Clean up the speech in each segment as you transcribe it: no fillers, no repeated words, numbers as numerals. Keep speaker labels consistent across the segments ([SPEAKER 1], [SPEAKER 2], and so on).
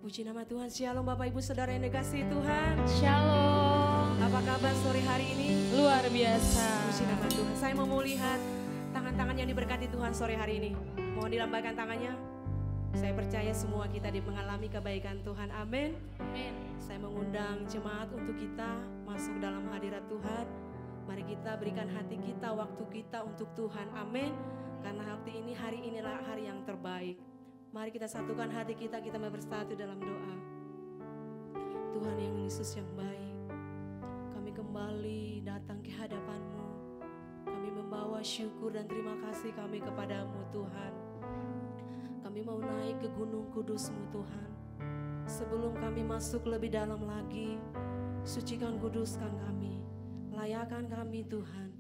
[SPEAKER 1] Puji nama Tuhan. Shalom Bapak Ibu Saudara yang dikasihi Tuhan.
[SPEAKER 2] Shalom.
[SPEAKER 1] Apa kabar sore hari ini?
[SPEAKER 2] Luar biasa.
[SPEAKER 1] Puji nama Tuhan. Saya mau lihat tangan-tangan yang diberkati Tuhan sore hari ini. Mohon dilambaikan tangannya. Saya percaya semua kita mengalami kebaikan Tuhan. Amin.
[SPEAKER 2] Amin.
[SPEAKER 1] Saya mengundang jemaat untuk kita masuk dalam hadirat Tuhan. Mari kita berikan hati kita, waktu kita untuk Tuhan. Amin. Karena hari inilah hari yang terbaik. Mari kita satukan hati kita bersatu dalam doa. Tuhan yang Yesus yang baik, kami kembali datang ke hadapan-Mu. Kami membawa syukur dan terima kasih kami kepadamu Tuhan. Kami mau naik ke gunung kudus-Mu Tuhan. Sebelum kami masuk lebih dalam lagi, sucikan kuduskan kami, layakan kami Tuhan,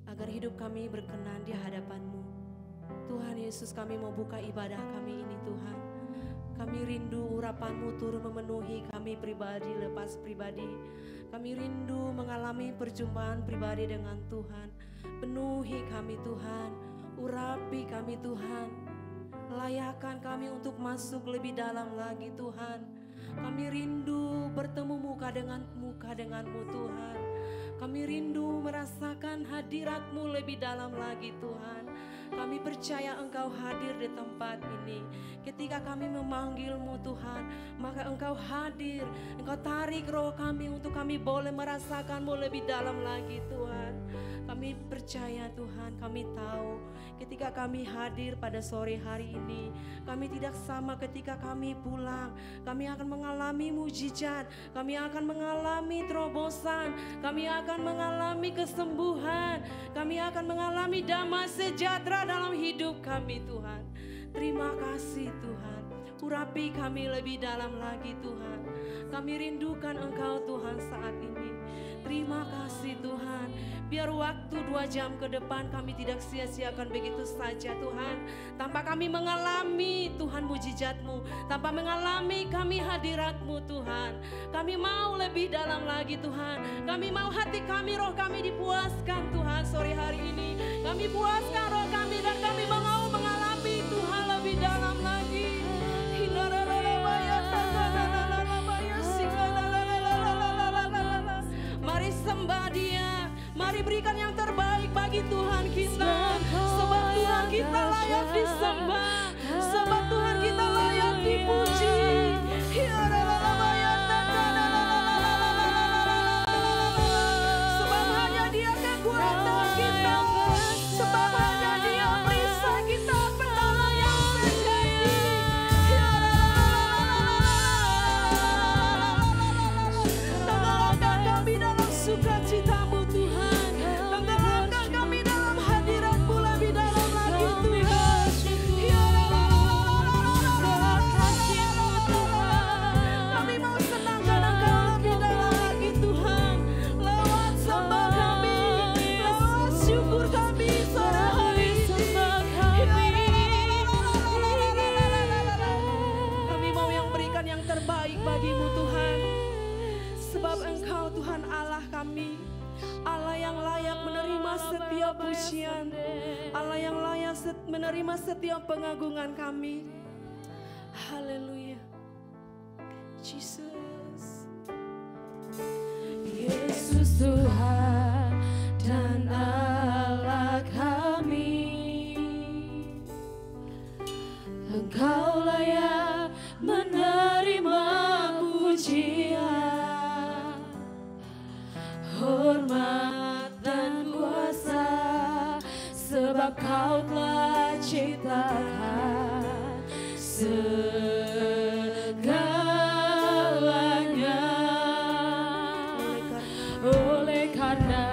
[SPEAKER 1] agar hidup kami berkenan di hadapan-Mu. Tuhan Yesus, kami mau buka ibadah kami ini Tuhan. Kami rindu urapan-Mu turun memenuhi kami pribadi lepas pribadi. Kami rindu mengalami perjumpaan pribadi dengan Tuhan. Penuhi kami Tuhan, urapi kami Tuhan. Layakan kami untuk masuk lebih dalam lagi Tuhan. Kami rindu bertemu muka denganmu Tuhan. Kami rindu merasakan hadirat-Mu lebih dalam lagi Tuhan. Kami percaya Engkau hadir di tempat ini. Ketika kami memanggil-Mu Tuhan, maka Engkau hadir. Engkau tarik roh kami untuk kami boleh merasakan-Mu lebih dalam lagi Tuhan. Kami percaya Tuhan, kami tahu ketika kami hadir pada sore hari ini, kami tidak sama ketika kami pulang. Kami akan mengalami mujizat, kami akan mengalami terobosan, kami akan mengalami kesembuhan, kami akan mengalami damai sejahtera dalam hidup kami Tuhan. Terima kasih Tuhan, urapi kami lebih dalam lagi Tuhan. Kami rindukan Engkau Tuhan saat ini. Terima kasih Tuhan, biar waktu 2 jam ke depan kami tidak sia-siakan begitu saja Tuhan. Tanpa kami mengalami Tuhan mujizat-Mu, tanpa mengalami kami hadirat-Mu Tuhan. Kami mau lebih dalam lagi Tuhan. Kami mau hati kami, roh kami dipuaskan Tuhan sore hari ini. Kami puaskan roh kami dan kami mau mengalami Tuhan lebih dalam lagi. Mari sembah Dia, mari berikan yang terbaik bagi Tuhan kita. Sebab Tuhan kita layak disembah, sebab Tuhan kita layak dipuji. Sebab hanya Dia kekuatan kita, sebab hanya Dia perisai kita pertama yang sejati. Tenggelamkan kami dalam sukacita-Mu Tuhan, tenggelamkan kami dalam hadirat-Mu lebih dalam lagi Tuhan. Kami mau senangkan Engkau lebih dalam lagi Tuhan, lewat sembah kami, lewat syukur kami sore hari ini. Kami mau yang berikan yang terbaik bagi-Mu Tuhan, sebab Engkau Tuhan Allah kami, Allah yang layak menerima setiap pujian, Allah yang layak menerima setiap pengagungan kami. Haleluya, Jesus.
[SPEAKER 2] Yesus Tuhan dan Allah kami, Engkau layak menerima pujian, hormat dan kuasa, sebab Kau telah ciptakan segalanya. Oleh karena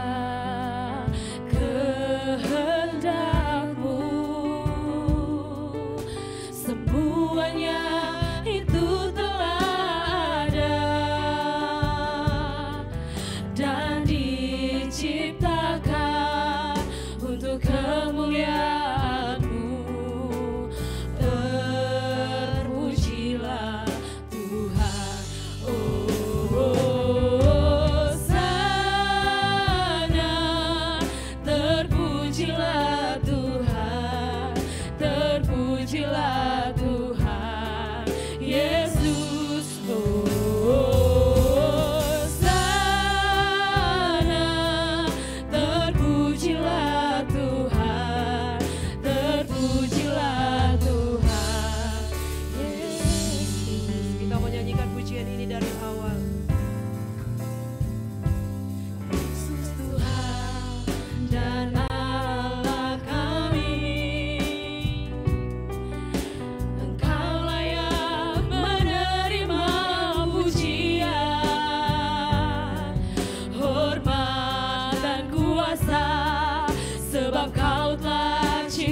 [SPEAKER 2] kehendak-Mu, semuanya itu telah ada dan diciptakan untuk kemuliaan-Mu. Terpujilah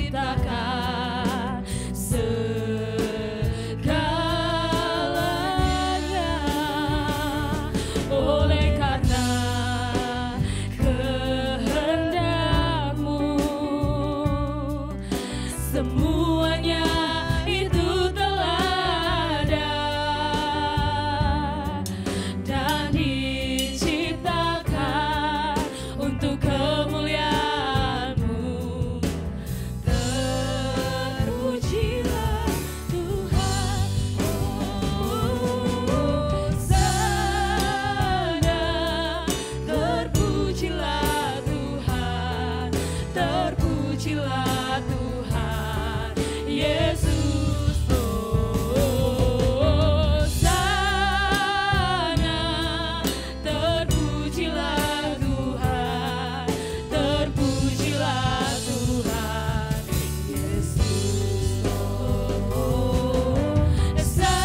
[SPEAKER 2] ciptakan segalanya. Oleh karena kehendak-Mu, semuanya itu telah ada dan diciptakan untuk kemuliaan-Mu. Terpujilah Tuhan, Hosana. Terpujilah Tuhan, terpujilah Tuhan Yesus. Hosana. Terpujilah Tuhan, terpujilah Tuhan Yesus. Hosana.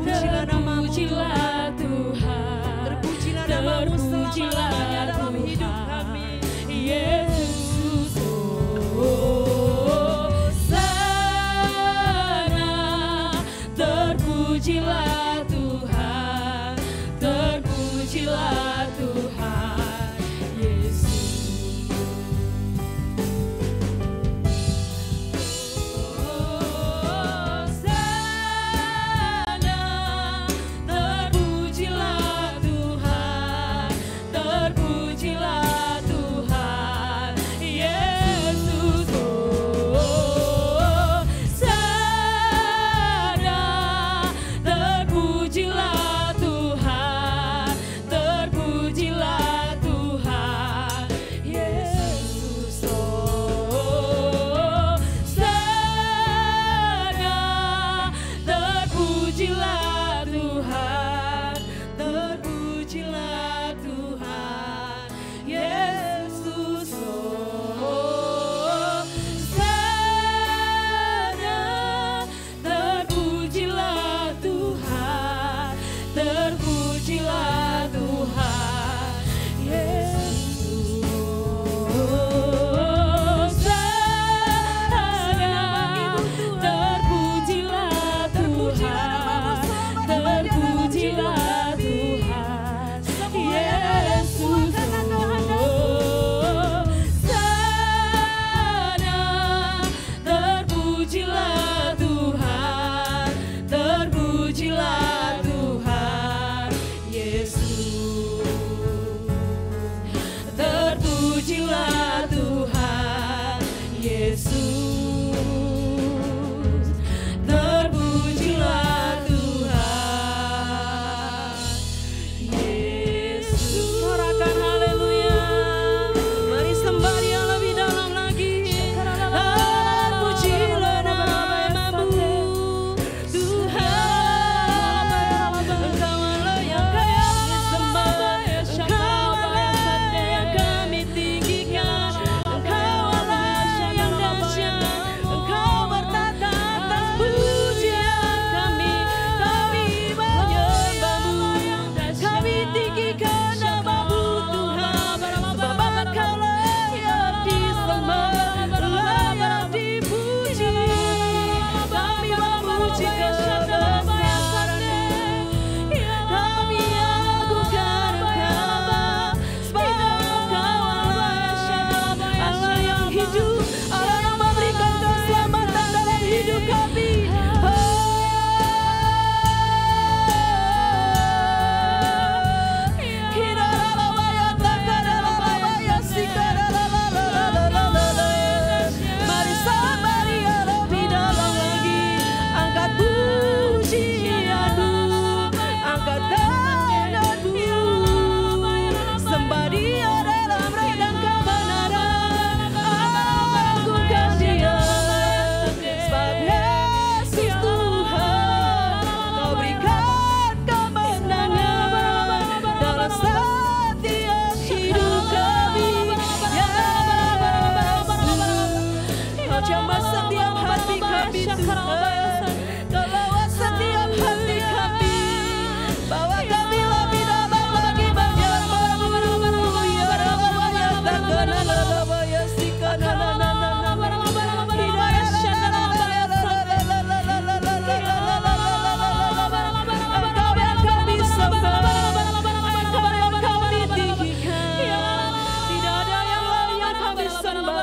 [SPEAKER 1] Terpujilah nama-Mu,
[SPEAKER 2] Terpujilah Tuhan,
[SPEAKER 1] Terpujilah nama-Mu selama-lamanya dalam hidup kami.
[SPEAKER 2] Yesus.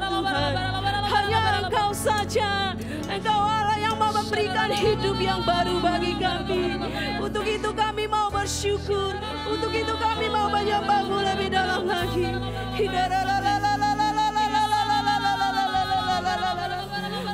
[SPEAKER 1] Tuhan. Hanya Engkau saja, Engkau Allah yang mau memberikan hidup yang baru bagi kami. Untuk itu kami mau bersyukur, untuk itu kami mau menyembah-Mu lebih dalam lagi.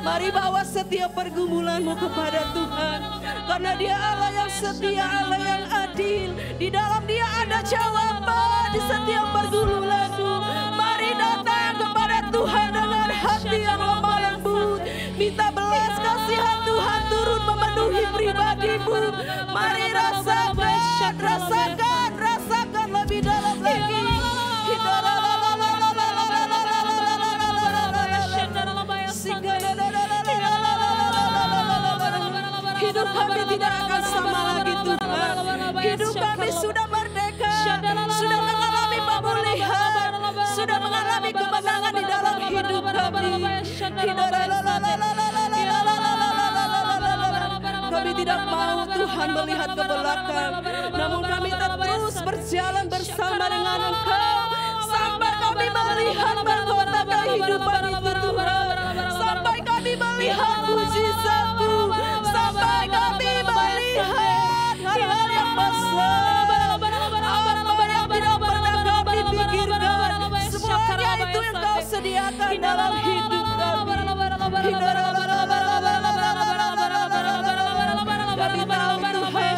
[SPEAKER 1] Mari bawa setiap pergumulan-Mu kepada Tuhan, karena Dia Allah yang setia, Allah yang adil. Di dalam Dia ada jawaban di setiap pergumulan-Mu. Mari datang kepada Tuhan dengan hati yang lemah lembut. Minta belas kasihan Tuhan turun memenuhi pribadi-Mu. Mari rasakan lebih dalam lagi. Hidup kami tidak akan sama lagi Tuhan. Hidup kami sudah merdeka, sudah mengalami pemulihan, sudah mengalami kemenangan di dalam hidup kami. Kami tidak mau Tuhan melihat ke belakang, namun kami terus berjalan bersama dengan Engkau sampai kami melihat mahkota kehidupan itu Tuhan, sampai kami melihat mujizat-Mu, sampai kami melihat hal-hal yang besar, apa yang tidak pernah kami pikirkan, semuanya itu yang Kau sediakan dalam hidup kami. Kami tahu Tuhan,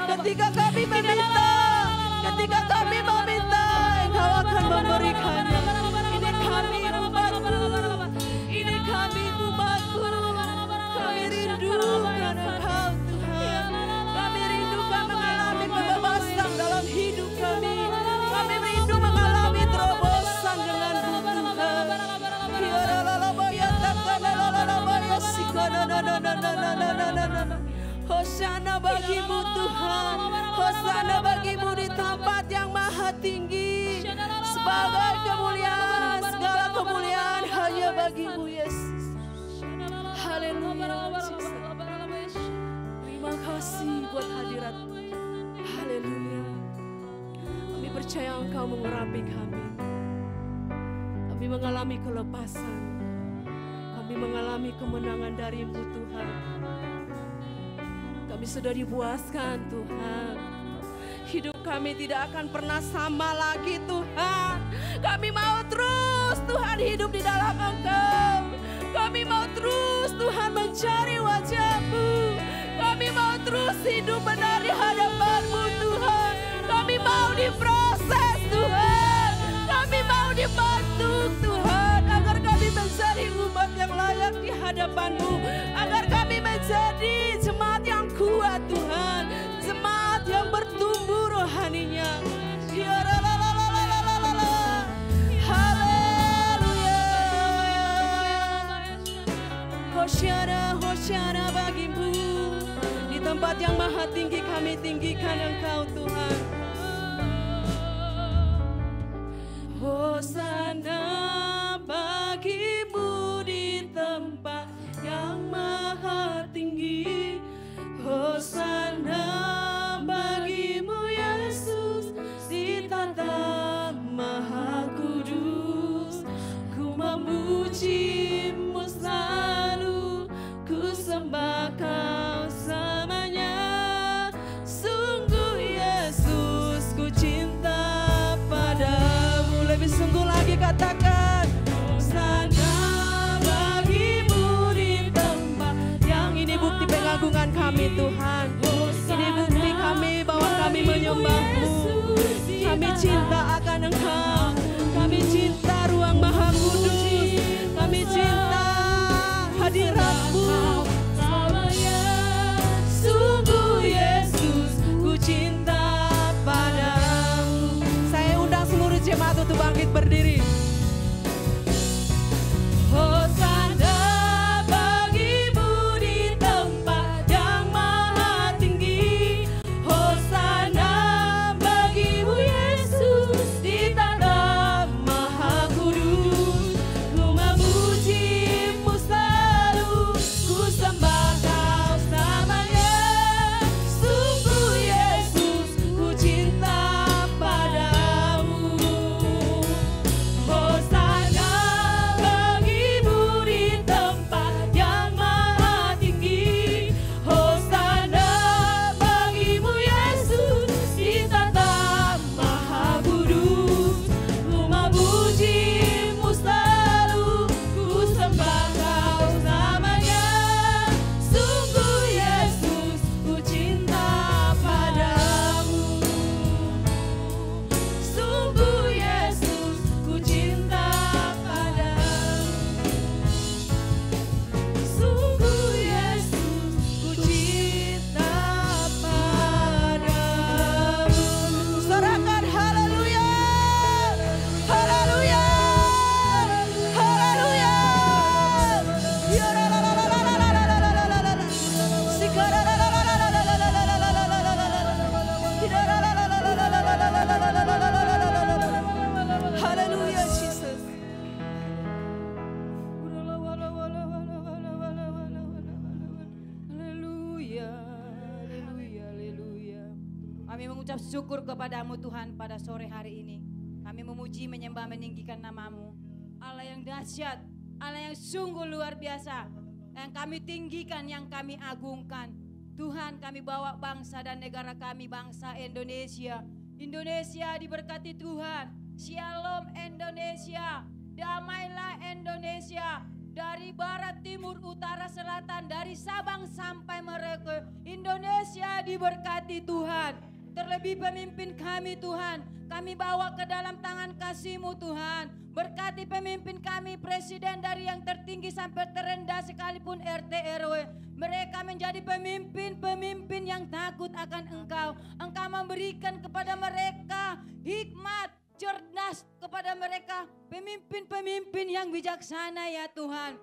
[SPEAKER 1] ketika kami meminta, ketika kami meminta, Engkau akan memberikannya. Ini kami umat-Mu, ini kami umat-Mu. Kami rindukan Engkau Tuhan. Kami rindukan mengalami kebebasan dalam hidup kami. Kami rindu mengalami terobosan dengan-Mu Tuhan. Hosana bagi-Mu Tuhan, hosana bagi-Mu di tempat yang maha tinggi. Sebagai kemuliaan, segala kemuliaan hanya bagi-Mu Yesus. Haleluya Jesus. Terima kasih buat hadirat. Haleluya. Kami percaya Engkau mengurapi kami. Kami mengalami kelepasan. Kami mengalami kemenangan dari-Mu Tuhan. Kami sudah dipuaskan Tuhan. Hidup kami tidak akan pernah sama lagi Tuhan. Kami mau terus Tuhan hidup di dalam Engkau. Kami mau terus Tuhan mencari wajah-Mu. Kami mau terus hidup benar di hadapan-Mu Tuhan. Kami mau diproses Tuhan. Kami mau dibantu Tuhan, agar kami menjadi umat yang layak di hadapan-Mu. Agar kami menjadi jemaat yang kuat Tuhan, jemaat yang bertumbuh rohaninya. Haleluya. Hosana, hosana bagi-Mu. Di tempat yang maha tinggi kami tinggikan Engkau Tuhan. Hosana bagi-Mu di tempat yang maha tinggi. Hosana bagi-Mu Yesus di tata maha kudus. Ku memuji-Mu selalu, ku sembah Kau selamanya. Sungguh Yesus ku cinta padamu. Lebih sungguh lagi katakan, Hosana bagi-Mu di tempat yang ini bukti pengagungan kami Tuhan. Ini bukti kami bahwa kami menyembah-Mu. Kami cinta akan Engkau. Kami cinta ruang maha kudus. Kami cinta
[SPEAKER 3] mengucap syukur kepadamu Tuhan pada sore hari ini. Kami memuji, menyembah, meninggikan namamu. Allah yang dahsyat, Allah yang sungguh luar biasa. Yang kami tinggikan, yang kami agungkan. Tuhan, kami bawa bangsa dan negara kami, bangsa Indonesia. Indonesia diberkati Tuhan. Shalom Indonesia. Damailah Indonesia. Dari barat, timur, utara, selatan, dari Sabang sampai Merauke, Indonesia diberkati Tuhan. Terlebih pemimpin kami Tuhan, kami bawa ke dalam tangan kasih-Mu Tuhan. Berkati pemimpin kami, presiden dari yang tertinggi sampai terendah sekalipun RT RW. Mereka menjadi pemimpin-pemimpin yang takut akan Engkau. Engkau memberikan kepada mereka hikmat, cerdas, kepada mereka pemimpin-pemimpin yang bijaksana ya Tuhan.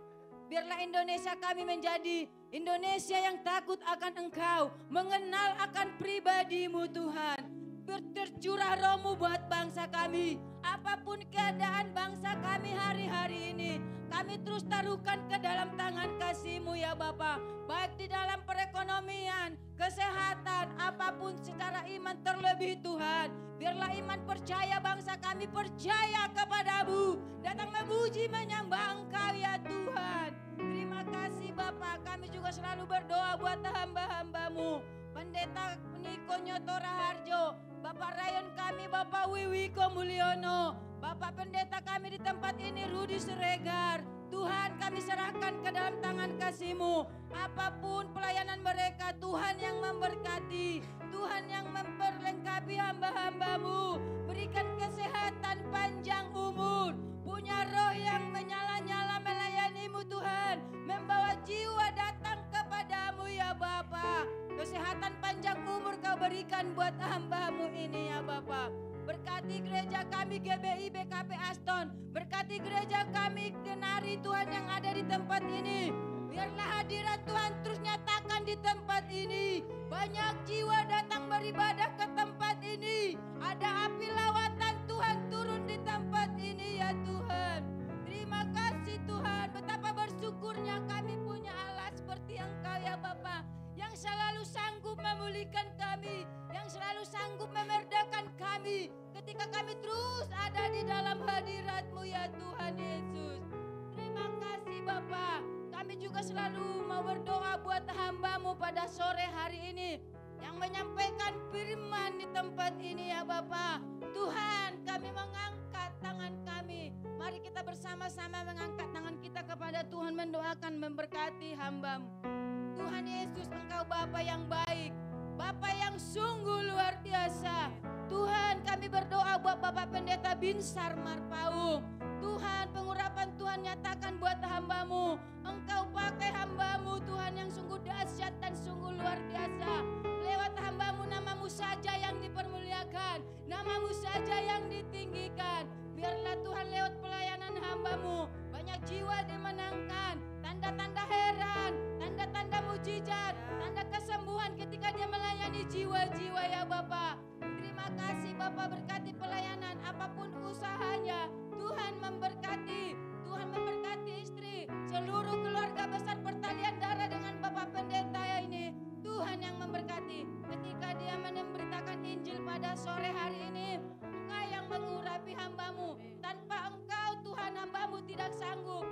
[SPEAKER 3] Biarlah Indonesia kami menjadi Indonesia yang takut akan Engkau, mengenal akan pribadi-Mu Tuhan. Tercurah Roh-Mu buat bangsa kami. Apapun keadaan bangsa kami hari-hari ini, kami terus taruhkan ke dalam tangan kasih-Mu ya Bapa. Baik di dalam perekonomian, kesehatan, apapun secara iman terlebih Tuhan. Biarlah iman percaya bangsa kami percaya kepadamu. Datang memuji menyembah Engkau ya Tuhan. Terima kasih Bapa. Kami juga selalu berdoa buat hamba-hamba-Mu. Pendeta Niko Nyoto Raharjo, Bapak Rayon kami, Bapak Wiwiko Mulyono, Bapak Pendeta kami di tempat ini Rudi Siregar. Tuhan, kami serahkan ke dalam tangan kasih-Mu. Apapun pelayanan mereka, Tuhan yang memberkati, Tuhan yang memperlengkapi hamba-hamba-Mu. Berikan kesehatan, panjang umur, punya roh yang menyala-nyala melayani-Mu Tuhan. Membawa jiwa datang kepadamu ya Bapa. Kesehatan panjang umur Kau berikan buat hamba-Mu ini ya Bapa. Berkati gereja kami GBI BKP Aston. Berkati gereja kami Kenari Tuhan yang ada di tempat ini. Biarlah hadirat Tuhan terus nyatakan di tempat ini. Banyak jiwa datang beribadah ke tempat ini. Ada api lawatan Tuhan turun di tempat ini ya Tuhan. Terima kasih Tuhan. Betapa bersyukurnya kami punya Allah seperti Engkau ya Bapa. Yang selalu sanggup memulihkan kami, yang selalu sanggup memerdakan kami ketika kami terus ada di dalam hadirat-Mu ya Tuhan Yesus. Terima kasih Bapa. Kami juga selalu mau berdoa buat hamba-Mu pada sore hari ini yang menyampaikan firman di tempat ini ya Bapa. Tuhan, kami mengangkat tangan kami. Mari kita bersama-sama mengangkat tangan kita kepada Tuhan, mendoakan, memberkati hamba-Mu. Tuhan Yesus, Engkau Bapa yang baik, Bapa yang sungguh luar biasa. Tuhan, kami berdoa buat Bapak Pendeta Binsar Marpaung. Tuhan, pengurapan Tuhan nyatakan buat hamba-Mu. Engkau pakai hamba-Mu Tuhan yang sungguh dahsyat dan sungguh luar biasa. Lewat hamba-Mu, nama-Mu saja yang dipermuliakan, nama-Mu saja yang ditinggikan. Biarlah Tuhan lewat pelayanan hamba-Mu banyak jiwa dimenangkan, tanda-tanda heran, tanda-tanda mujizat, tanda kesembuhan ketika dia melayani jiwa-jiwa ya Bapa. Terima kasih Bapa, berkati pelayanan apapun usahanya. Tuhan memberkati, Tuhan memberkati istri, seluruh keluarga besar pertalian darah dengan Bapak Pendeta ini. Tuhan yang memberkati ketika dia memberitakan Injil pada sore hari ini. Engkau yang mengurapi hamba-Mu. Tanpa Engkau Tuhan, hamba-Mu tidak sanggup.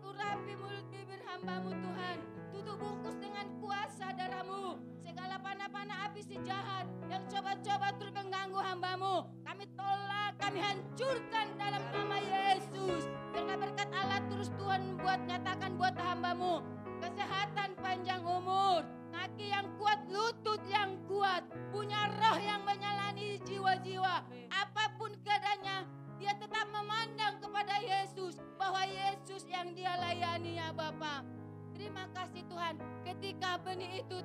[SPEAKER 3] Urapi mulut bibir hamba-Mu Tuhan. Tutup bungkus dengan kuasa darah-Mu. Segala panah-panah api si jahat yang coba-coba terus mengganggu hamba-Mu, kami tolak, kami hancurkan dalam nama Yesus. Biarlah berkat Allah terus Tuhan buat nyatakan buat hamba-Mu. Kesehatan panjang umur, kaki yang kuat, lutut yang kuat, punya roh yang menyalani jiwa-jiwa. Apapun keadaannya, dia tetap memandang kepada Yesus, bahwa Yesus yang dia layani ya Bapa. Terima kasih Tuhan, ketika benih itu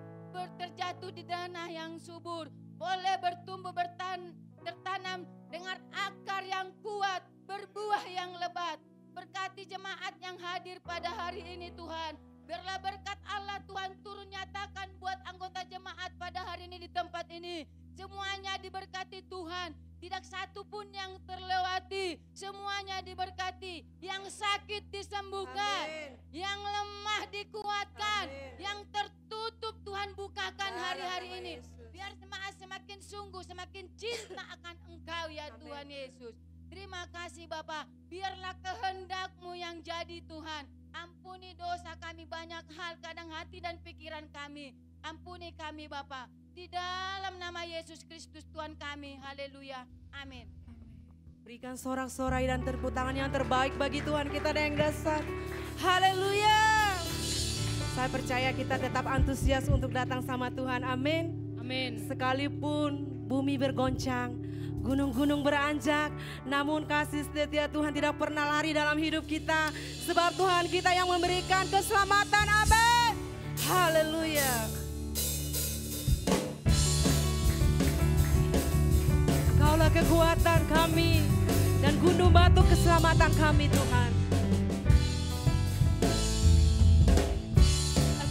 [SPEAKER 3] terjatuh di tanah yang subur, boleh bertumbuh tertanam dengan akar yang kuat, berbuah yang lebat. Berkati jemaat yang hadir pada hari ini Tuhan. Biarlah berkat Allah Tuhan turun nyatakan buat anggota jemaat pada hari ini di tempat ini. Semuanya diberkati Tuhan. Tidak satu pun yang terlewati. Semuanya diberkati. Yang sakit disembuhkan. Amin. Yang lemah dikuatkan. Amin. Yang tertutup Tuhan bukakan hari-hari ini. Biar jemaat semakin sungguh, semakin cinta akan Engkau ya Tuhan Yesus. Terima kasih Bapa, biarlah kehendak-Mu yang jadi Tuhan. Ampuni dosa kami banyak hal, kadang hati dan pikiran kami. Ampuni kami Bapa, di dalam nama Yesus Kristus Tuhan kami. Haleluya, amin.
[SPEAKER 1] Berikan sorak-sorai dan tepuk tangan yang terbaik bagi Tuhan kita yang dasar. Haleluya. Saya percaya kita tetap antusias untuk datang sama Tuhan, amin.
[SPEAKER 2] Amin.
[SPEAKER 1] Sekalipun bumi bergoncang, gunung-gunung beranjak, namun kasih setia Tuhan tidak pernah lari dalam hidup kita. Sebab Tuhan kita yang memberikan keselamatan, amin. Haleluya. Kaulah kekuatan kami dan gunung batu keselamatan kami Tuhan.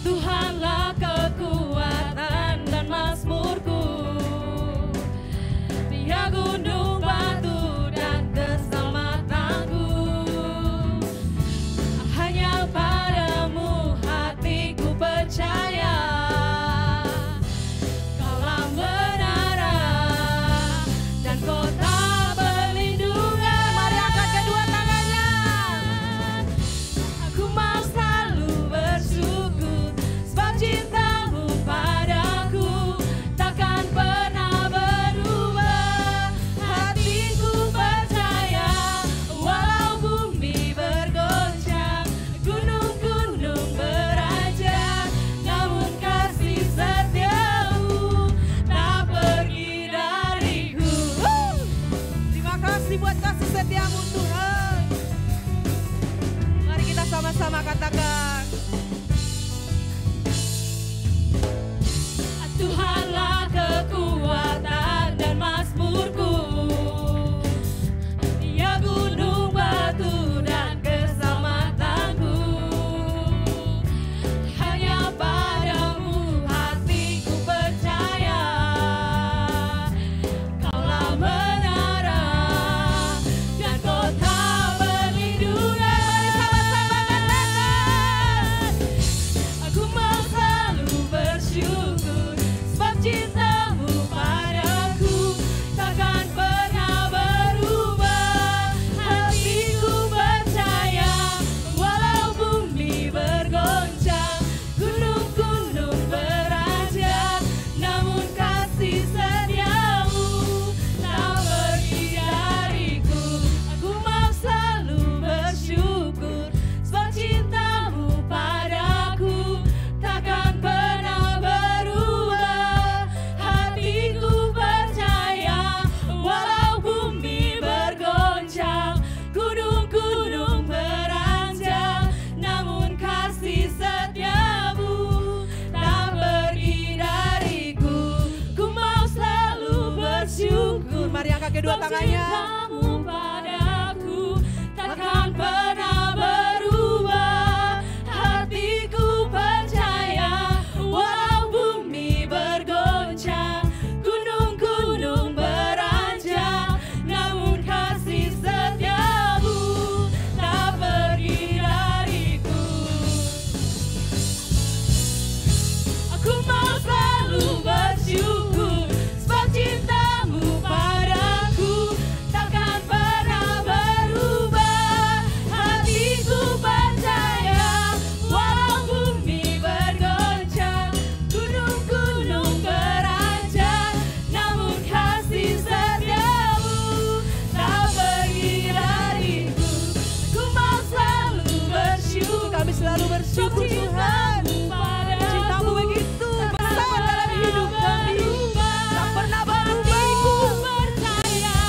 [SPEAKER 2] Tuhanlah kekuatan dan mazmurku, Dia gunung batu dan keselamatanku. Hanya padamu hatiku percaya, Kaulah menara dan kota perlindungan.
[SPEAKER 1] Mari angkat kedua tangannya.
[SPEAKER 2] Aku mau selalu bersyukur, sebab cintamu padaku takkan pernah berubah. Hatiku percaya, walau bumi bergoncang, gunung-gunung beranjak, namun kasih setiamu tak pergi dariku.
[SPEAKER 1] Terima kasih buat kasih setiamu Tuhan. Mari kita sama-sama katakan.
[SPEAKER 2] Tuhanlah kekuatan dan mazmurku, Dia gunung batu dan keselamatanku. Hanya padamu hatiku percaya, Kaulah menara dan kota perlindungan. Sama-sama katakan, aku mau selalu bersyukur, sebab cintamu padaku takkan pernah berubah. Hatiku percaya, walau bumi bergoncang, gunung-gunung beranjak, namun kasih setiamu tak pergi dariku. Aku mau selalu bersyukur, sebab cintamu padaku takkan pernah berubah. Hatiku percaya, walau bumi bergoncang, gunung-gunung beranjak, namun kasih setiamu tak pergi dariku. Ku mau selalu bersyukur,
[SPEAKER 1] Mari angkat kedua
[SPEAKER 2] sebab
[SPEAKER 1] tangannya.
[SPEAKER 2] cintamu padaku takkan pernah berubah. Hatiku percaya, walau bumi bergoncang, gunung-gunung beranjak, namun kasih setiamu tak pergi dariku. Aku mau selalu bersyukur, sebab cintamu padaku takkan pernah berubah. Hatiku percaya, walau bumi bergoncang, gunung-gunung beranjak, namun kasih setiamu tak pergi dariku. Aku mau selalu bersyukur,
[SPEAKER 1] Kami selalu bersyukur Tuhan. Cintamu begitu besar dalam hidup kami. Tak pernah berubah.
[SPEAKER 2] Percaya,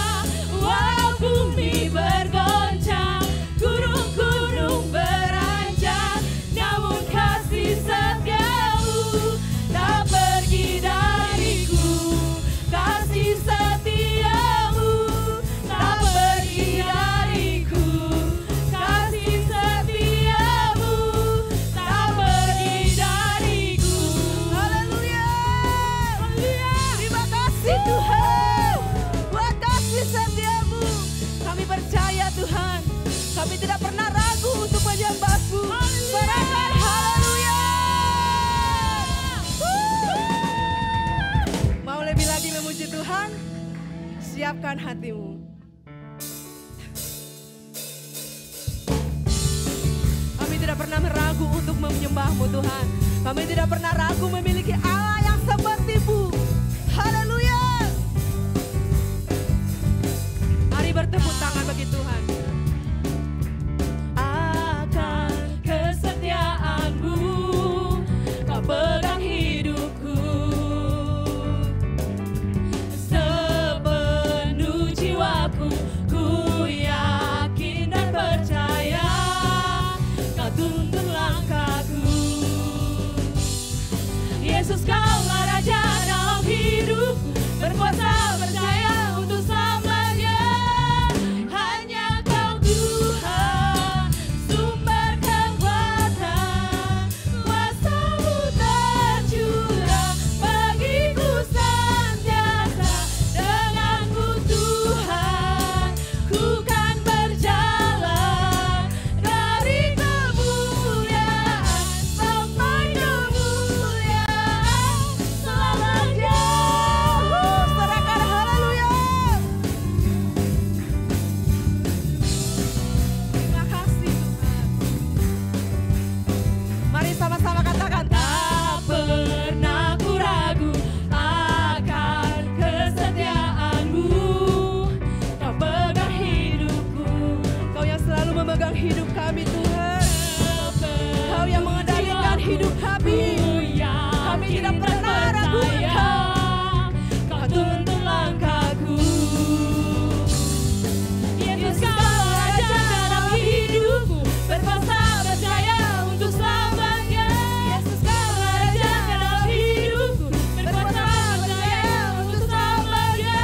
[SPEAKER 2] walau bumi bergoncang, gunung-gunung beranjak, namun kasih setiamu tak pergi dariku. Kasih setiamu tak pergi dariku. Kasih setiamu tak pergi
[SPEAKER 1] siapkan hatimu. Kami tidak pernah ragu untuk menyembah-Mu Tuhan. Kami tidak pernah ragu memiliki Allah yang seperti-Mu. Haleluya. Mari bertepuk tangan bagi Tuhan.
[SPEAKER 2] Akan kesetiaan-Mu Kau pegang hidupku, sepenuh jiwaku ku yakin dan percaya Kau tuntun langkahku. Yesus, Kaulah Raja dalam hidupku, berkuasa percaya untuk selamanya. Hanya Kau Tuhan, sumber kekuatan, kuasa-Mu tercurah bagiku senantiasa. Denganmu Tuhan, ku kan berjalan dari kemuliaan sampai kemuliaan selamanya.
[SPEAKER 1] Serahkan haleluya. Terima kasih Tuhan. Mari sama-sama katakan.
[SPEAKER 2] Tak pernah ku ragu akan kesetiaan-Mu. Kau pegang hidupku,
[SPEAKER 1] Kau yang selalu memegang hidup kami Tuhan. Kau yang mengendalikan hidup kami. Kami tidak pernah ragu Engkau.
[SPEAKER 2] Kau tuntun langkahku. Yesus, Kaulah Raja dalam hidupku, berkuasa percaya untuk selamanya. Yesus, Kaulah Raja dalam hidupku, berkuasa percaya untuk selamanya.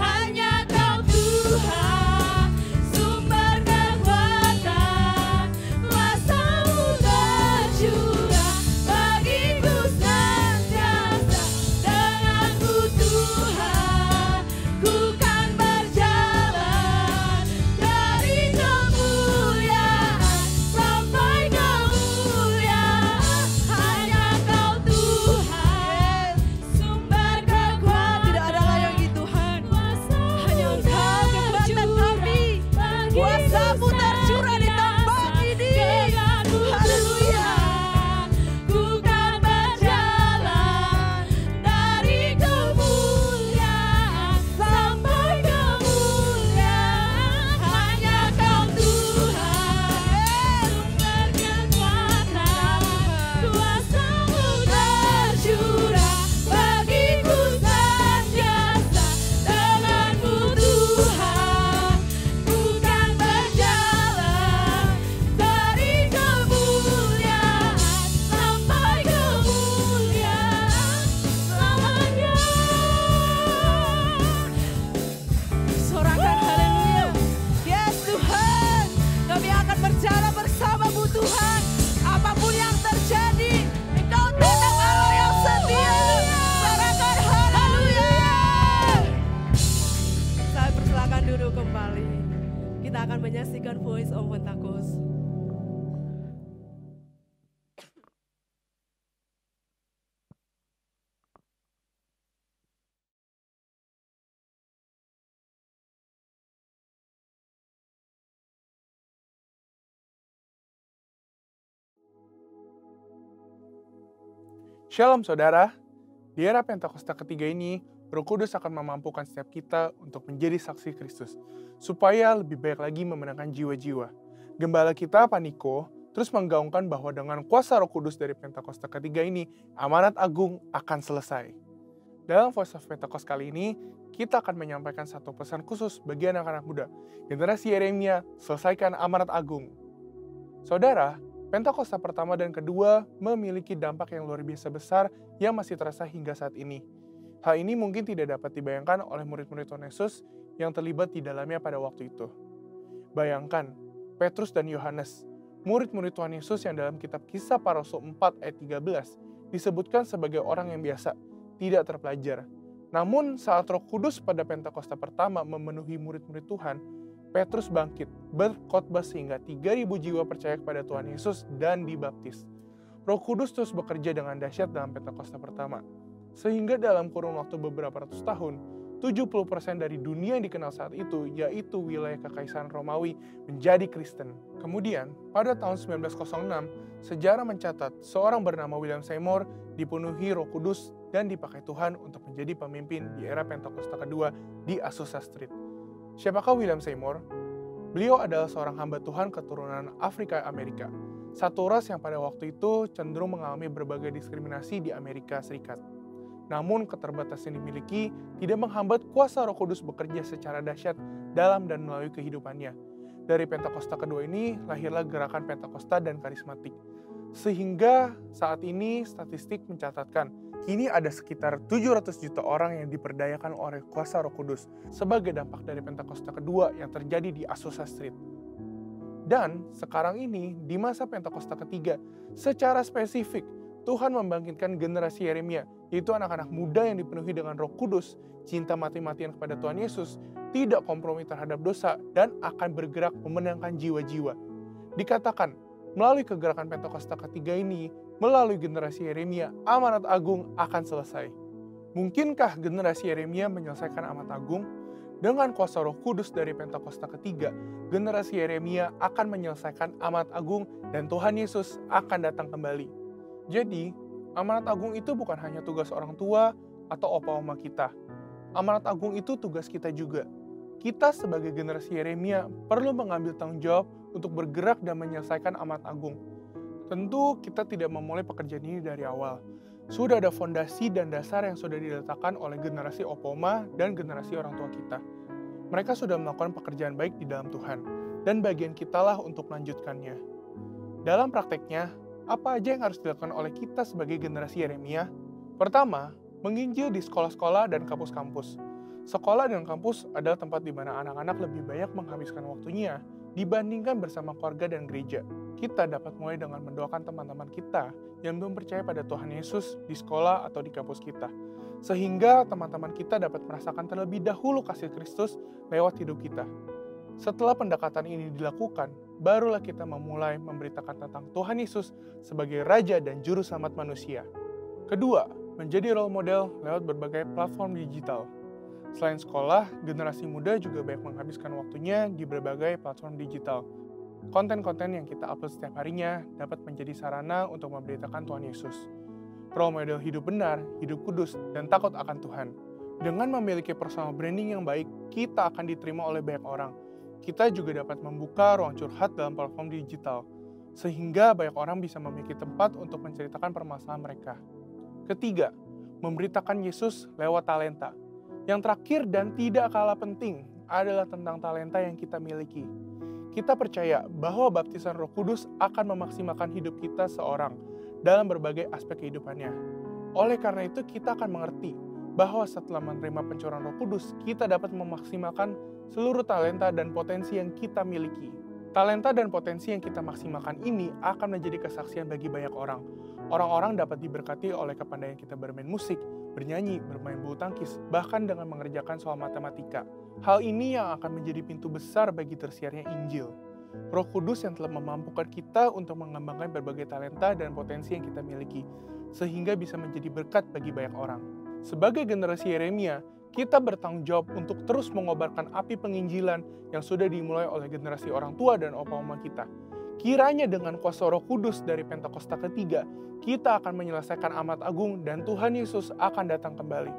[SPEAKER 2] Hanya Kau Tuhan, sumber kekuatan, kuasa-Mu tercurah bagiku senantiasa. Denganmu Tuhan, ku kan berjalan dari kemuliaan sampai kemuliaan. Hanya Kau Tuhan, sumber kekuatan,
[SPEAKER 1] Tidak ada layangi Tuhan.
[SPEAKER 2] kuasa-Mu
[SPEAKER 1] Hanya Engkau kekuatan kami. Kuasa-Mu tercurah di tempat ini.
[SPEAKER 2] Denganmu
[SPEAKER 1] Haleluya.
[SPEAKER 2] Tuhan, ku kan berjalan dari kemuliaan sampai kemuliaan. Hanya Kau Tuhan, sumber kekuatan, kuasa-Mu tercurah bagiku senantiasa. Denganmu Tuhan, ku kan berjalan dari kemuliaan sampai kemuliaan selamanya.
[SPEAKER 1] Sorakan haleluya. Yes Tuhan. Kami akan berjalan bersama-Mu Tuhan. Apapun yang terjadi, Engkau tetap Allah yang setia. Sorakan haleluya. Saya persilakan duduk kembali. Kita akan menyaksikan Voice of Pentecost.
[SPEAKER 4] Shalom saudara, di era Pentakosta ketiga ini, Roh Kudus akan memampukan setiap kita untuk menjadi saksi Kristus, supaya lebih baik lagi memenangkan jiwa-jiwa. Gembala kita, Paniko, terus menggaungkan bahwa dengan kuasa Roh Kudus dari Pentakosta ketiga ini, amanat agung akan selesai. Dalam Voice of Pentecost kali ini, kita akan menyampaikan satu pesan khusus bagi anak-anak muda. Generasi Yeremia, selesaikan amanat agung. Saudara, Pentakosta pertama dan kedua memiliki dampak yang luar biasa besar yang masih terasa hingga saat ini. Hal ini mungkin tidak dapat dibayangkan oleh murid-murid Tuhan Yesus yang terlibat di dalamnya pada waktu itu. Bayangkan, Petrus dan Yohanes, murid-murid Tuhan Yesus yang dalam kitab Kisah Para Rasul 4 ayat 13 disebutkan sebagai orang yang biasa, tidak terpelajar. Namun saat Roh Kudus pada Pentakosta pertama memenuhi murid-murid Tuhan, Petrus bangkit, berkhotbah sehingga 3.000 jiwa percaya kepada Tuhan Yesus dan dibaptis. Roh Kudus terus bekerja dengan dahsyat dalam Pentakosta pertama. Sehingga dalam kurun waktu beberapa ratus tahun, 70% dari dunia yang dikenal saat itu, yaitu wilayah Kekaisaran Romawi, menjadi Kristen. Kemudian, pada tahun 1906, sejarah mencatat seorang bernama William Seymour dipenuhi Roh Kudus dan dipakai Tuhan untuk menjadi pemimpin di era Pentakosta kedua di Azusa Street. Siapakah William Seymour? Beliau adalah seorang hamba Tuhan keturunan Afrika Amerika, satu ras yang pada waktu itu cenderung mengalami berbagai diskriminasi di Amerika Serikat. Namun keterbatasan yang dimiliki tidak menghambat kuasa Roh Kudus bekerja secara dahsyat dalam dan melalui kehidupannya. Dari Pentakosta kedua ini lahirlah gerakan Pentakosta dan karismatik. Sehingga saat ini statistik mencatatkan kini ada sekitar 700 juta orang yang diperdayakan oleh kuasa Roh Kudus sebagai dampak dari Pentakosta kedua yang terjadi di Azusa Street. Dan sekarang ini di masa Pentakosta ketiga, secara spesifik Tuhan membangkitkan generasi Yeremia, yaitu anak-anak muda yang dipenuhi dengan Roh Kudus, cinta mati-matian kepada Tuhan Yesus, tidak kompromi terhadap dosa, dan akan bergerak memenangkan jiwa-jiwa. Dikatakan, melalui kegerakan Pentakosta ketiga ini, melalui generasi Yeremia, amanat agung akan selesai. Mungkinkah generasi Yeremia menyelesaikan amanat agung? Dengan kuasa Roh Kudus dari Pentakosta ketiga, generasi Yeremia akan menyelesaikan amanat agung dan Tuhan Yesus akan datang kembali. Jadi, amanat agung itu bukan hanya tugas orang tua atau opa oma kita. Amanat agung itu tugas kita juga. Kita sebagai generasi Yeremia perlu mengambil tanggung jawab untuk bergerak dan menyelesaikan amanat agung. Tentu kita tidak memulai pekerjaan ini dari awal. Sudah ada fondasi dan dasar yang sudah diletakkan oleh generasi opoma dan generasi orang tua kita. Mereka sudah melakukan pekerjaan baik di dalam Tuhan, dan bagian kitalah untuk melanjutkannya. Dalam prakteknya, apa aja yang harus dilakukan oleh kita sebagai generasi Yeremia? Pertama, menginjil di sekolah-sekolah dan kampus-kampus. Sekolah dan kampus adalah tempat di mana anak-anak lebih banyak menghabiskan waktunya dibandingkan bersama keluarga dan gereja. Kita dapat mulai dengan mendoakan teman-teman kita yang belum percaya pada Tuhan Yesus di sekolah atau di kampus kita. Sehingga teman-teman kita dapat merasakan terlebih dahulu kasih Kristus lewat hidup kita. Setelah pendekatan ini dilakukan, barulah kita memulai memberitakan tentang Tuhan Yesus sebagai Raja dan Juru Selamat manusia. Kedua, menjadi role model lewat berbagai platform digital. Selain sekolah, generasi muda juga banyak menghabiskan waktunya di berbagai platform digital. Konten-konten yang kita upload setiap harinya dapat menjadi sarana untuk memberitakan Tuhan Yesus. Role model hidup benar, hidup kudus, dan takut akan Tuhan. Dengan memiliki personal branding yang baik, kita akan diterima oleh banyak orang. Kita juga dapat membuka ruang curhat dalam platform digital, sehingga banyak orang bisa memiliki tempat untuk menceritakan permasalahan mereka. Ketiga, memberitakan Yesus lewat talenta. Yang terakhir dan tidak kalah penting adalah tentang talenta yang kita miliki. Kita percaya bahwa baptisan Roh Kudus akan memaksimalkan hidup kita seorang dalam berbagai aspek kehidupannya. Oleh karena itu, kita akan mengerti bahwa setelah menerima pencurahan Roh Kudus, kita dapat memaksimalkan seluruh talenta dan potensi yang kita miliki. Talenta dan potensi yang kita maksimalkan ini akan menjadi kesaksian bagi banyak orang. Orang-orang dapat diberkati oleh kepandaian kita bermain musik, bernyanyi, bermain bulu tangkis, bahkan dengan mengerjakan soal matematika. Hal ini yang akan menjadi pintu besar bagi tersiarnya Injil. Roh Kudus yang telah memampukan kita untuk mengembangkan berbagai talenta dan potensi yang kita miliki, sehingga bisa menjadi berkat bagi banyak orang. Sebagai generasi Yeremia, kita bertanggung jawab untuk terus mengobarkan api penginjilan yang sudah dimulai oleh generasi orang tua dan opa-oma kita. Kiranya dengan kuasa Roh Kudus dari Pentakosta ketiga, kita akan menyelesaikan amanat agung dan Tuhan Yesus akan datang kembali.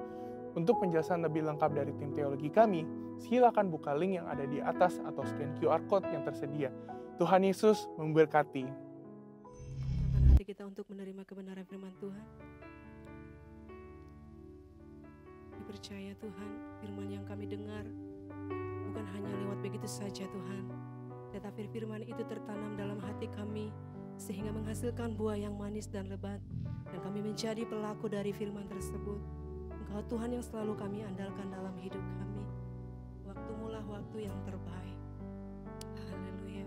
[SPEAKER 4] Untuk penjelasan lebih lengkap dari tim teologi kami, silakan buka link yang ada di atas atau scan QR Code yang tersedia. Tuhan Yesus memberkati.
[SPEAKER 1] Siapkan hati kita untuk menerima kebenaran firman Tuhan. Dipercaya Tuhan, firman yang kami dengar bukan hanya lewat begitu saja Tuhan, tetapi firman itu tertanam dalam hati kami sehingga menghasilkan buah yang manis dan lebat, dan kami menjadi pelaku dari firman tersebut. Engkau Tuhan yang selalu kami andalkan dalam hidup kami. Waktumu lah waktu yang terbaik. Haleluya.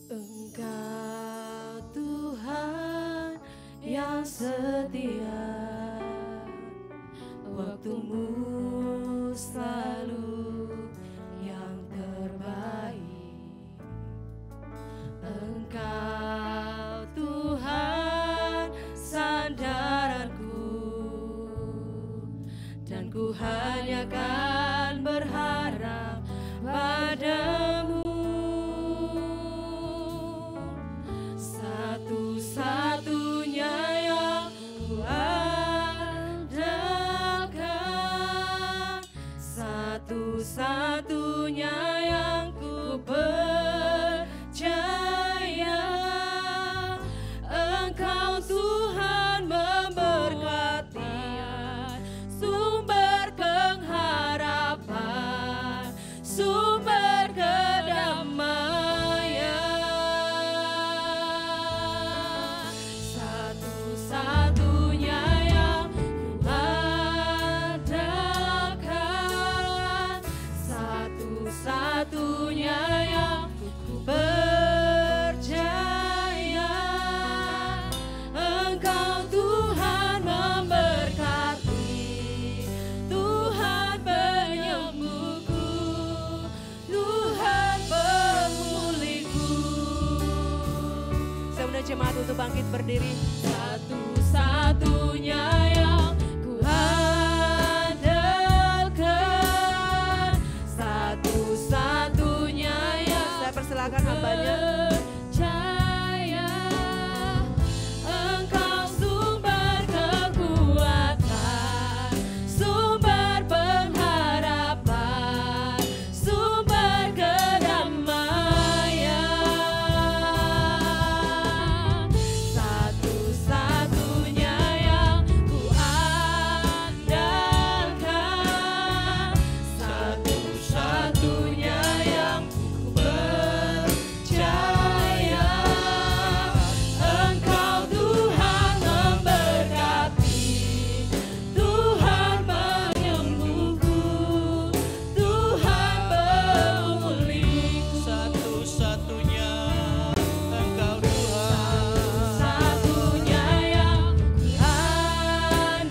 [SPEAKER 1] Engkau Tuhan yang setia, waktumu selalu yang terbaik. Engkau Tuhan sandaranku,
[SPEAKER 2] satu-satunya yang ku percaya. Engkau Tuhan memberkati, Tuhan penyembuhku, Tuhan pemulihku.
[SPEAKER 1] Semuanya jemaat untuk bangkit berdiri.
[SPEAKER 2] Satu-satunya yang ku andalkan, satu-satunya yang
[SPEAKER 1] Saya persilakan hambanya.
[SPEAKER 2] percaya. Engkau sumber kekuatan, sumber pengharapan, sumber kedamaian. Satu-satunya yang ku andalkan, satu-satunya yang ku percaya. Engkau Tuhan memberkati, Tuhan penyembuhku, Tuhan pemulihku.
[SPEAKER 5] Satu-satunya Engkau Tuhan.
[SPEAKER 2] Satu-satunya yang ku andalkan,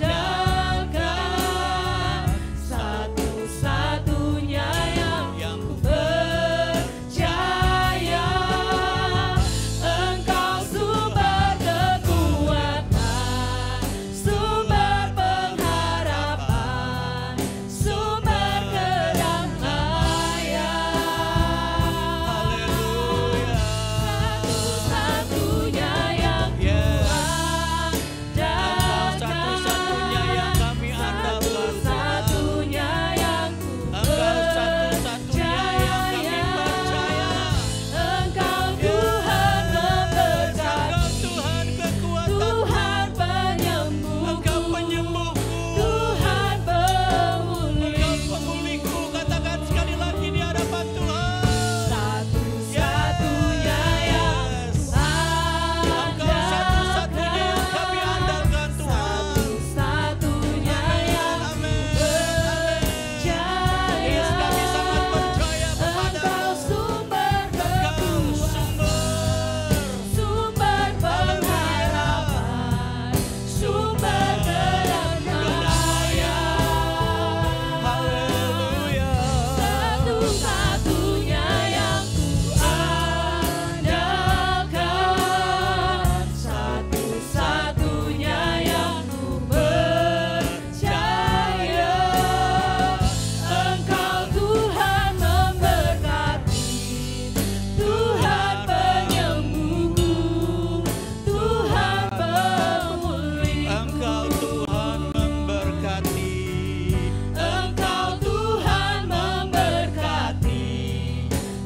[SPEAKER 2] satu-satunya yang ku percaya. Engkau sumber kekuatan, sumber pengharapan, sumber kedamaian. Satu-satunya yang ku andalkan,
[SPEAKER 5] Satu-satunya yang kami andalkan.
[SPEAKER 2] satu-satunya yang ku
[SPEAKER 5] Engkau satu-satunya yang kami percaya.
[SPEAKER 2] Engkau Tuhan memberkati,
[SPEAKER 5] Engkau Tuhan kekuatan.
[SPEAKER 2] Tuhan penyembuhku,
[SPEAKER 5] Engkau penyembuhku.
[SPEAKER 2] Tuhan
[SPEAKER 5] Engkau
[SPEAKER 2] pemulihku.
[SPEAKER 5] pemulihku. Katakan sekali lagi di hadapan Tuhan.
[SPEAKER 2] Satu-satunya yang ku
[SPEAKER 5] Engkau satu-satunya yang kami andalkan Tuhan.
[SPEAKER 2] satu-satunya yang
[SPEAKER 5] Amin.
[SPEAKER 2] percaya.
[SPEAKER 5] Yes, kami sangat percaya
[SPEAKER 2] Engkau
[SPEAKER 5] kepadamu.
[SPEAKER 2] sumber
[SPEAKER 5] Engkau
[SPEAKER 2] kekuatan, sumber pengharapan, sumber kedamaian.
[SPEAKER 5] Haleluya.
[SPEAKER 2] Satu-satunya yang ku andalkan, satu-satunya yang ku percaya. Engkau Tuhan memberkati, Tuhan penyembuhku, Tuhan pemulihku.
[SPEAKER 5] Engkau Tuhan memberkati.
[SPEAKER 2] Engkau Tuhan memberkati,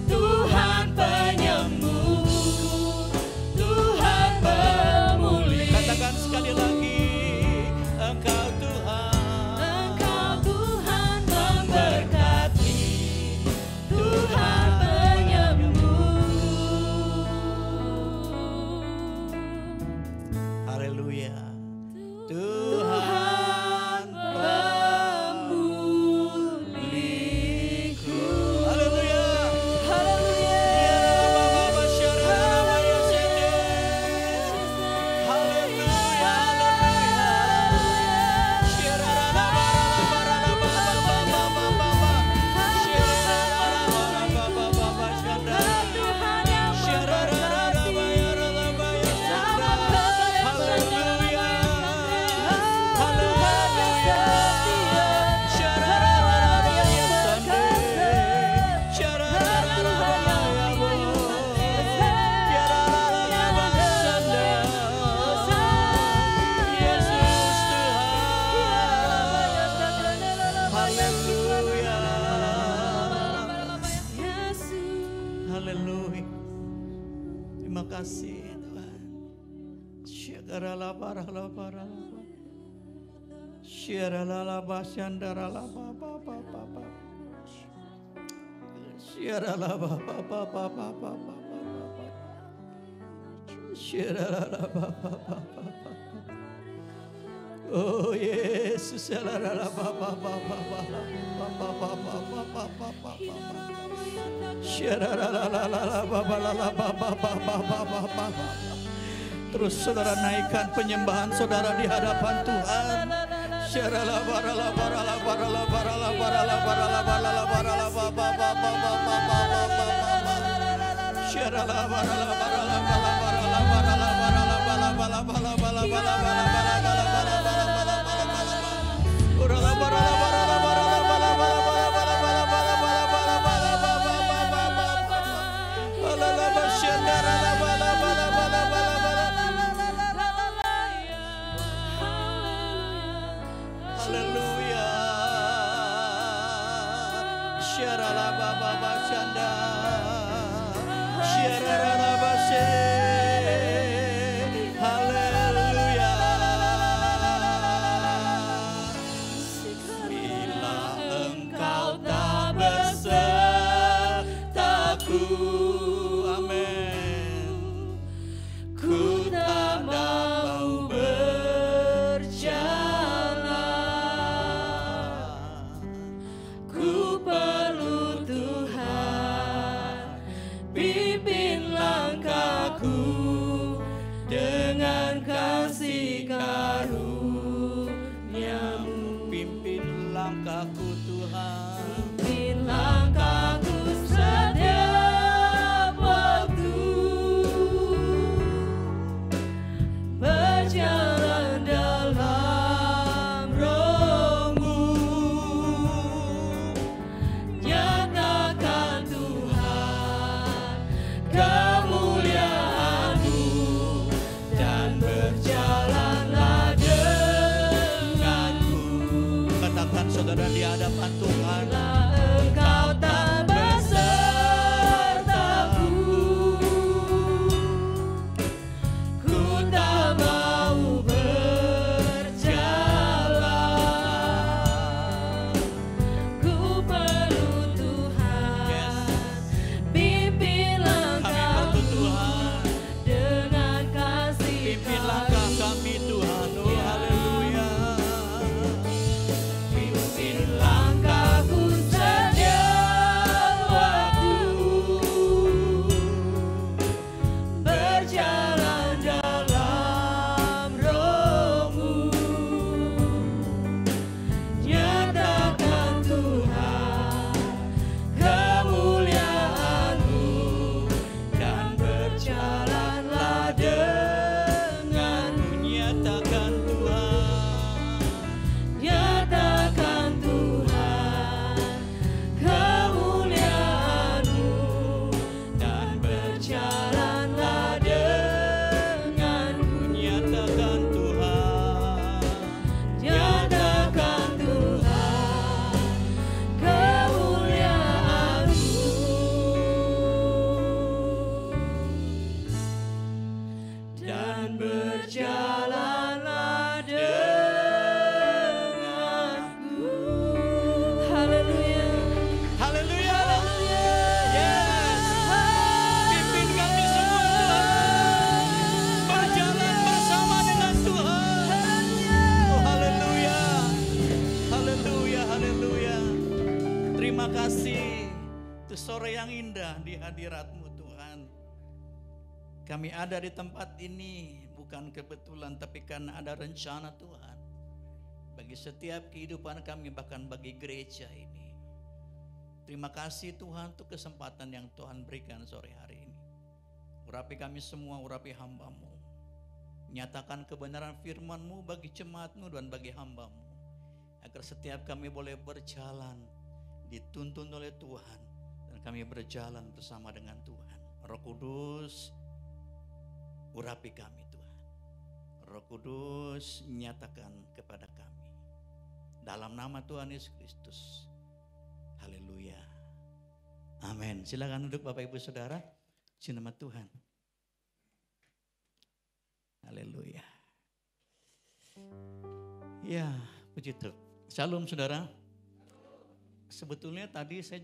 [SPEAKER 2] Tuhan penyembuhku, Tuhan pemulihku.
[SPEAKER 5] Katakan sekali lagi, Engkau Tuhan.
[SPEAKER 2] Engkau Tuhan memberkati, Tuhan penyembuh.
[SPEAKER 5] Haleluya. Tuhan
[SPEAKER 2] pemulihku.
[SPEAKER 5] Haleluya.
[SPEAKER 2] Haleluya.
[SPEAKER 5] Haleluya.
[SPEAKER 2] Tuhan yang
[SPEAKER 5] Haleluya. Terima kasih Tuhan. Oh Yesus. Terus saudara naikkan penyembahan saudara di hadapan Tuhan. Saudara di hadapan Tuhan,
[SPEAKER 2] Engkau tak besertaku, ku tak mau berjalan, ku perlu Tuhan, pimpin langkahku dengan kasih
[SPEAKER 5] pimpin langkah kami Tuhan. Oh haleluya.
[SPEAKER 2] langkahku setiap waktu, berjalan dalam roh-Mu, nyatakan Tuhan kemuliaan-Mu, dan berjalanlah dengan-Mu.
[SPEAKER 5] Nyatakan Tuhan,
[SPEAKER 2] Nyatakan Tuhan kemuliaan-Mu, dan berjalanlah dengan-Mu.
[SPEAKER 5] nyatakan Tuhan,
[SPEAKER 2] Nyatakan Tuhan kemuliaan-Mu, dan berjalanlah denganku. Haleluya.
[SPEAKER 5] haleluya, yes, pimpin kami semua Tuhan, berjalan bersama dengan Tuhan. Oh haleluya, haleluya, haleluya. Terima kasih untuk sore yang indah di hadirat-Mu Tuhan. Kami ada di tempat ini bukan kebetulan, tapi karena ada rencana Tuhan bagi setiap kehidupan kami, bahkan bagi gereja ini. Terima kasih Tuhan untuk kesempatan yang Tuhan berikan sore hari ini. Urapi kami semua, urapi hamba-Mu. Nyatakan kebenaran firman-Mu bagi jemaat-Mu dan bagi hamba-Mu, agar setiap kami boleh berjalan dituntun oleh Tuhan, dan kami berjalan bersama dengan Tuhan. Roh Kudus, urapi kami Tuhan. Roh Kudus, nyatakan kepada kami. Dalam nama Tuhan Yesus Kristus. Haleluya. Amin. Silakan duduk Bapak Ibu Saudara. Di nama Tuhan. Haleluya. Ya, puji Tuhan. Shalom Saudara. Sebetulnya tadi saya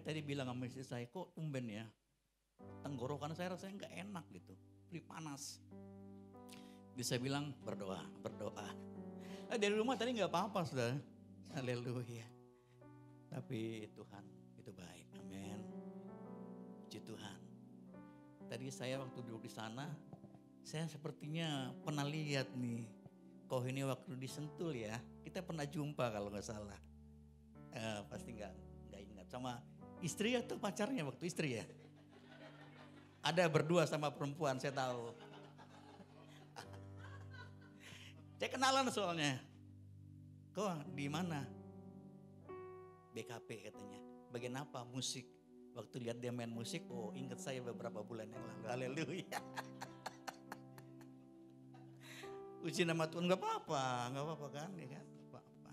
[SPEAKER 5] tadi bilang sama istri saya, kok tumben ya, tenggorokan saya rasanya nggak enak gitu, panas. Bisa bilang berdoa, berdoa. Dari rumah tadi nggak apa-apa, saudara. Haleluya. Tapi Tuhan itu baik, amin. Puji Tuhan. Tadi saya waktu duduk di sana, saya sepertinya pernah lihat nih, kok ini waktu di Sentul ya, kita pernah jumpa kalau nggak salah. Pasti nggak ingat, sama istri atau pacarnya waktu istri ya? Ada berdua sama perempuan, saya tahu. Saya kenalan soalnya. Kok di mana? BKP katanya. Bagian apa? Musik. Waktu lihat dia main musik, oh ingat saya beberapa bulan yang lalu. Haleluya. Puji nama Tuhan, nggak apa-apa kan, ya kan? Nggak apa-apa.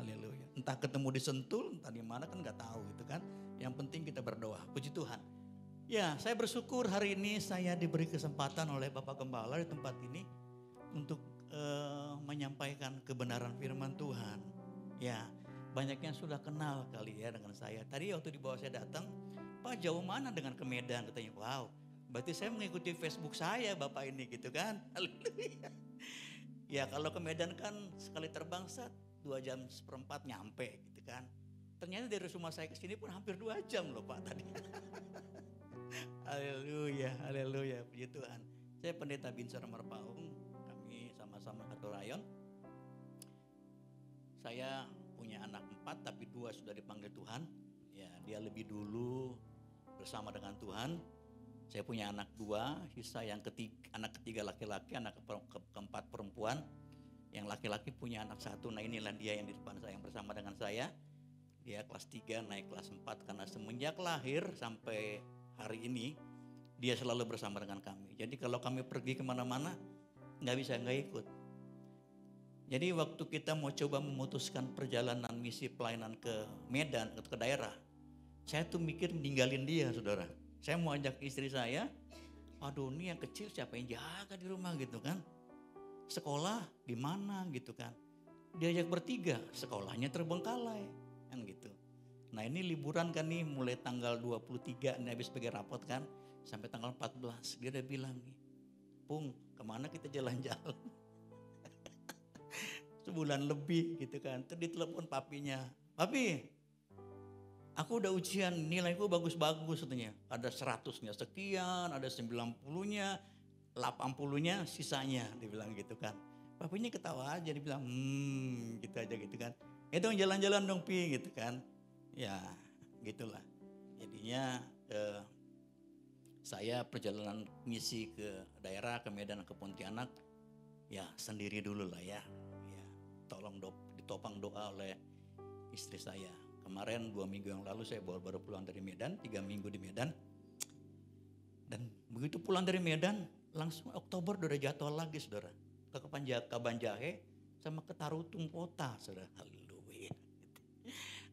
[SPEAKER 5] Haleluya. Entah ketemu di Sentul, entah di mana kan nggak tahu itu kan. Yang penting kita berdoa. Puji Tuhan. Ya, saya bersyukur hari ini saya diberi kesempatan oleh Bapak Gembala di tempat ini untuk menyampaikan kebenaran firman Tuhan. Ya, banyak yang sudah kenal kali ya dengan saya. Tadi waktu di bawah saya datang, Pak jauh mana dengan ke Medan? Katanya, wow, berarti saya mengikuti Facebook saya Bapak ini gitu kan. Haleluya. Ya kalau ke Medan kan sekali terbang 2:04 nyampe gitu kan. Ternyata dari rumah saya ke sini pun hampir 2 jam loh Pak tadi. Haleluya, haleluya, puji Tuhan. Saya Pendeta Binsar Marpaung, kami sama-sama satu rayon. Saya punya anak 4 tapi 2 sudah dipanggil Tuhan. Ya, dia lebih dulu bersama dengan Tuhan. Saya punya anak 2, sisa yang anak ketiga laki-laki, anak keempat perempuan. Yang laki-laki punya anak 1, nah inilah dia yang di depan saya yang bersama dengan saya. Dia kelas 3 naik kelas 4 karena semenjak lahir sampai hari ini dia selalu bersama dengan kami. Jadi kalau kami pergi kemana-mana nggak ikut. Jadi waktu kita mau coba memutuskan perjalanan misi pelayanan ke Medan atau ke daerah, saya tuh mikir meninggalin dia, saudara. Saya mau ajak istri saya, aduh ini yang kecil siapa yang jaga di rumah gitu kan. Sekolah di mana gitu kan. Diajak bertiga, sekolahnya terbengkalai kan gitu. Nah ini liburan kan nih mulai tanggal 23 ini habis pergi rapot kan. Sampai tanggal 14 dia udah bilang nih, Pung kemana kita jalan-jalan. Sebulan lebih gitu kan. Terus ditelepon papinya, papi aku udah ujian nilaiku bagus-bagus katanya. Ada 100-nya sekian, ada 90-nya, 80-nya sisanya dibilang gitu kan. Papinya ketawa aja dibilang gitu aja gitu kan. Itu jalan-jalan dong Pi gitu kan. Ya gitulah. Jadinya saya perjalanan misi ke daerah, ke Medan, ke Pontianak, ya sendiri dulu lah ya. Tolong ditopang doa oleh istri saya. Kemarin 2 minggu yang lalu saya baru pulang dari Medan, 3 minggu di Medan. Dan begitu pulang dari Medan, langsung Oktober udah jadwal lagi saudara. Ke Kabanjahe sama ke Tarutung Kota saudara. Haleluya.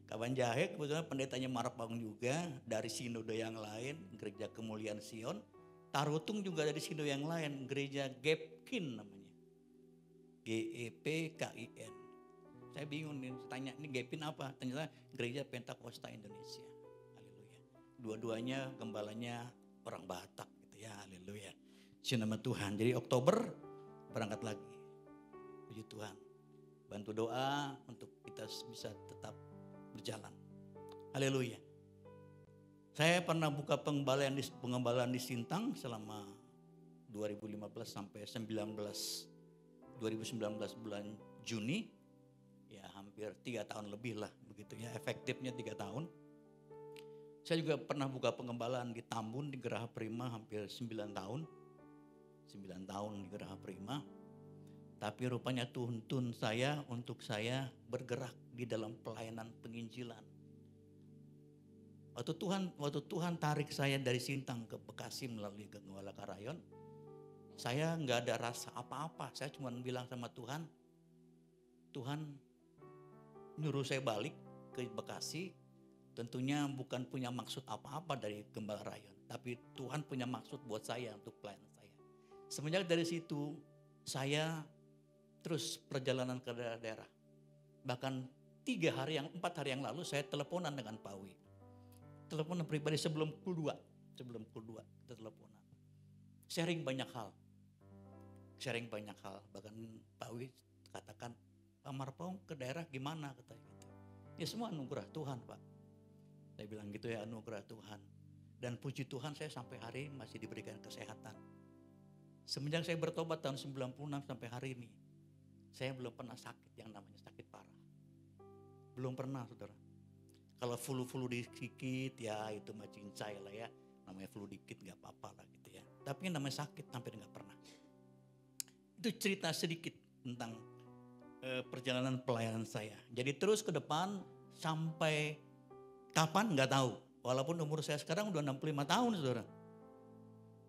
[SPEAKER 5] Kabanjahe kebetulan pendetanya Marpaung juga, dari sinode yang lain, Gereja Kemuliaan Sion. Tarutung juga dari sinode yang lain, Gereja Gepkin namanya. GEPKIN. Saya bingung nih, tanya ini Gepkin apa? Ternyata Gereja Pentakosta Indonesia. Haleluya. Dua-duanya gembalanya orang Batak gitu ya. Haleluya. Puji nama Tuhan. Jadi Oktober berangkat lagi. Puji Tuhan. Bantu doa untuk kita bisa tetap berjalan. Haleluya. Saya pernah buka pengembalaan di Sintang selama 2015 sampai 2019 bulan Juni. Ya hampir 3 tahun lebih lah begitu ya, efektifnya 3 tahun. Saya juga pernah buka pengembalaan di Tambun di Geraha Prima hampir 9 tahun. 9 tahun di Geraha Prima. Tapi rupanya tuntun saya untuk saya bergerak di dalam pelayanan penginjilan. Waktu Tuhan tarik saya dari Sintang ke Bekasi melalui Gembala Karayon, saya nggak ada rasa apa-apa. Saya cuma bilang sama Tuhan, Tuhan nyuruh saya balik ke Bekasi. Tentunya bukan punya maksud apa-apa dari Gembala Rayon, tapi Tuhan punya maksud buat saya untuk pelayanan saya. Semenjak dari situ, saya terus perjalanan ke daerah-daerah. Bahkan 4 hari yang lalu saya teleponan dengan Pak Wi. Teleponan pribadi sebelum kul 2 kita teleponan. Sharing banyak hal. sharing banyak hal. Bahkan Pak Wi katakan, Pak Marpong ke daerah gimana katanya gitu. Ya semua anugerah Tuhan Pak. Saya bilang gitu ya, anugerah Tuhan. Dan puji Tuhan saya sampai hari ini masih diberikan kesehatan. Semenjak saya bertobat tahun 96 sampai hari ini, saya belum pernah sakit yang namanya sakit parah. Belum pernah saudara. Kalau flu dikit ya itu mah cincai lah ya. Namanya flu dikit gak apa-apa lah gitu ya. Tapi yang namanya sakit hampir gak pernah. Itu cerita sedikit tentang perjalanan pelayanan saya. Jadi terus ke depan sampai kapan gak tahu. Walaupun umur saya sekarang udah 65 tahun saudara.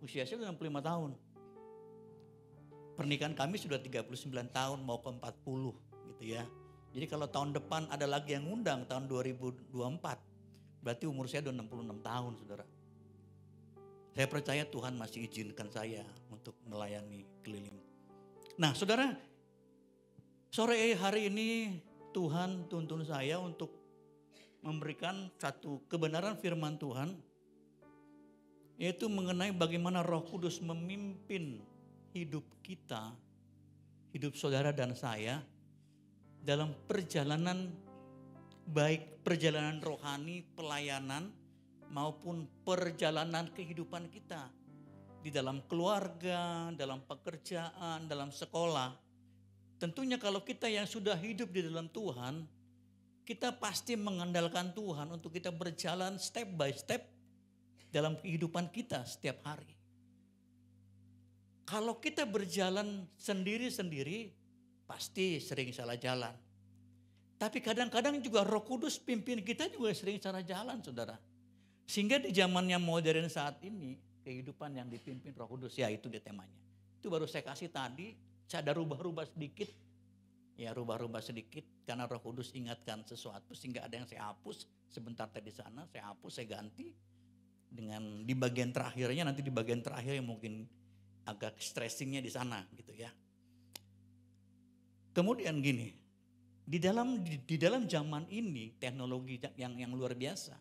[SPEAKER 5] Usia saya udah 65 tahun. Pernikahan kami sudah 39 tahun mau ke 40 gitu ya. Jadi kalau tahun depan ada lagi yang ngundang tahun 2024. Berarti umur saya udah 66 tahun saudara. Saya percaya Tuhan masih izinkan saya untuk melayani keliling. Nah saudara, sore hari ini Tuhan tuntun saya untuk memberikan satu kebenaran firman Tuhan. Yaitu mengenai bagaimana Roh Kudus memimpin hidup kita, hidup saudara dan saya dalam perjalanan baik perjalanan rohani, pelayanan maupun perjalanan kehidupan kita di dalam keluarga, dalam pekerjaan, dalam sekolah. Tentunya kalau kita yang sudah hidup di dalam Tuhan, kita pasti mengandalkan Tuhan untuk kita berjalan step by step dalam kehidupan kita setiap hari. Kalau kita berjalan sendiri-sendiri, pasti sering salah jalan. Tapi kadang-kadang juga Roh Kudus pimpin kita juga sering salah jalan, saudara. Sehingga di zaman yang modern saat ini, kehidupan yang dipimpin Roh Kudus, ya itu dia temanya. Itu baru saya kasih tadi, saya ada rubah-rubah sedikit. Ya rubah-rubah sedikit, karena Roh Kudus ingatkan sesuatu, sehingga ada yang saya hapus. Sebentar tadi sana, saya hapus, saya ganti. Dengan di bagian terakhirnya, nanti di bagian terakhir yang mungkin agak stressingnya di sana gitu ya. Kemudian gini, di dalam zaman ini teknologi yang luar biasa,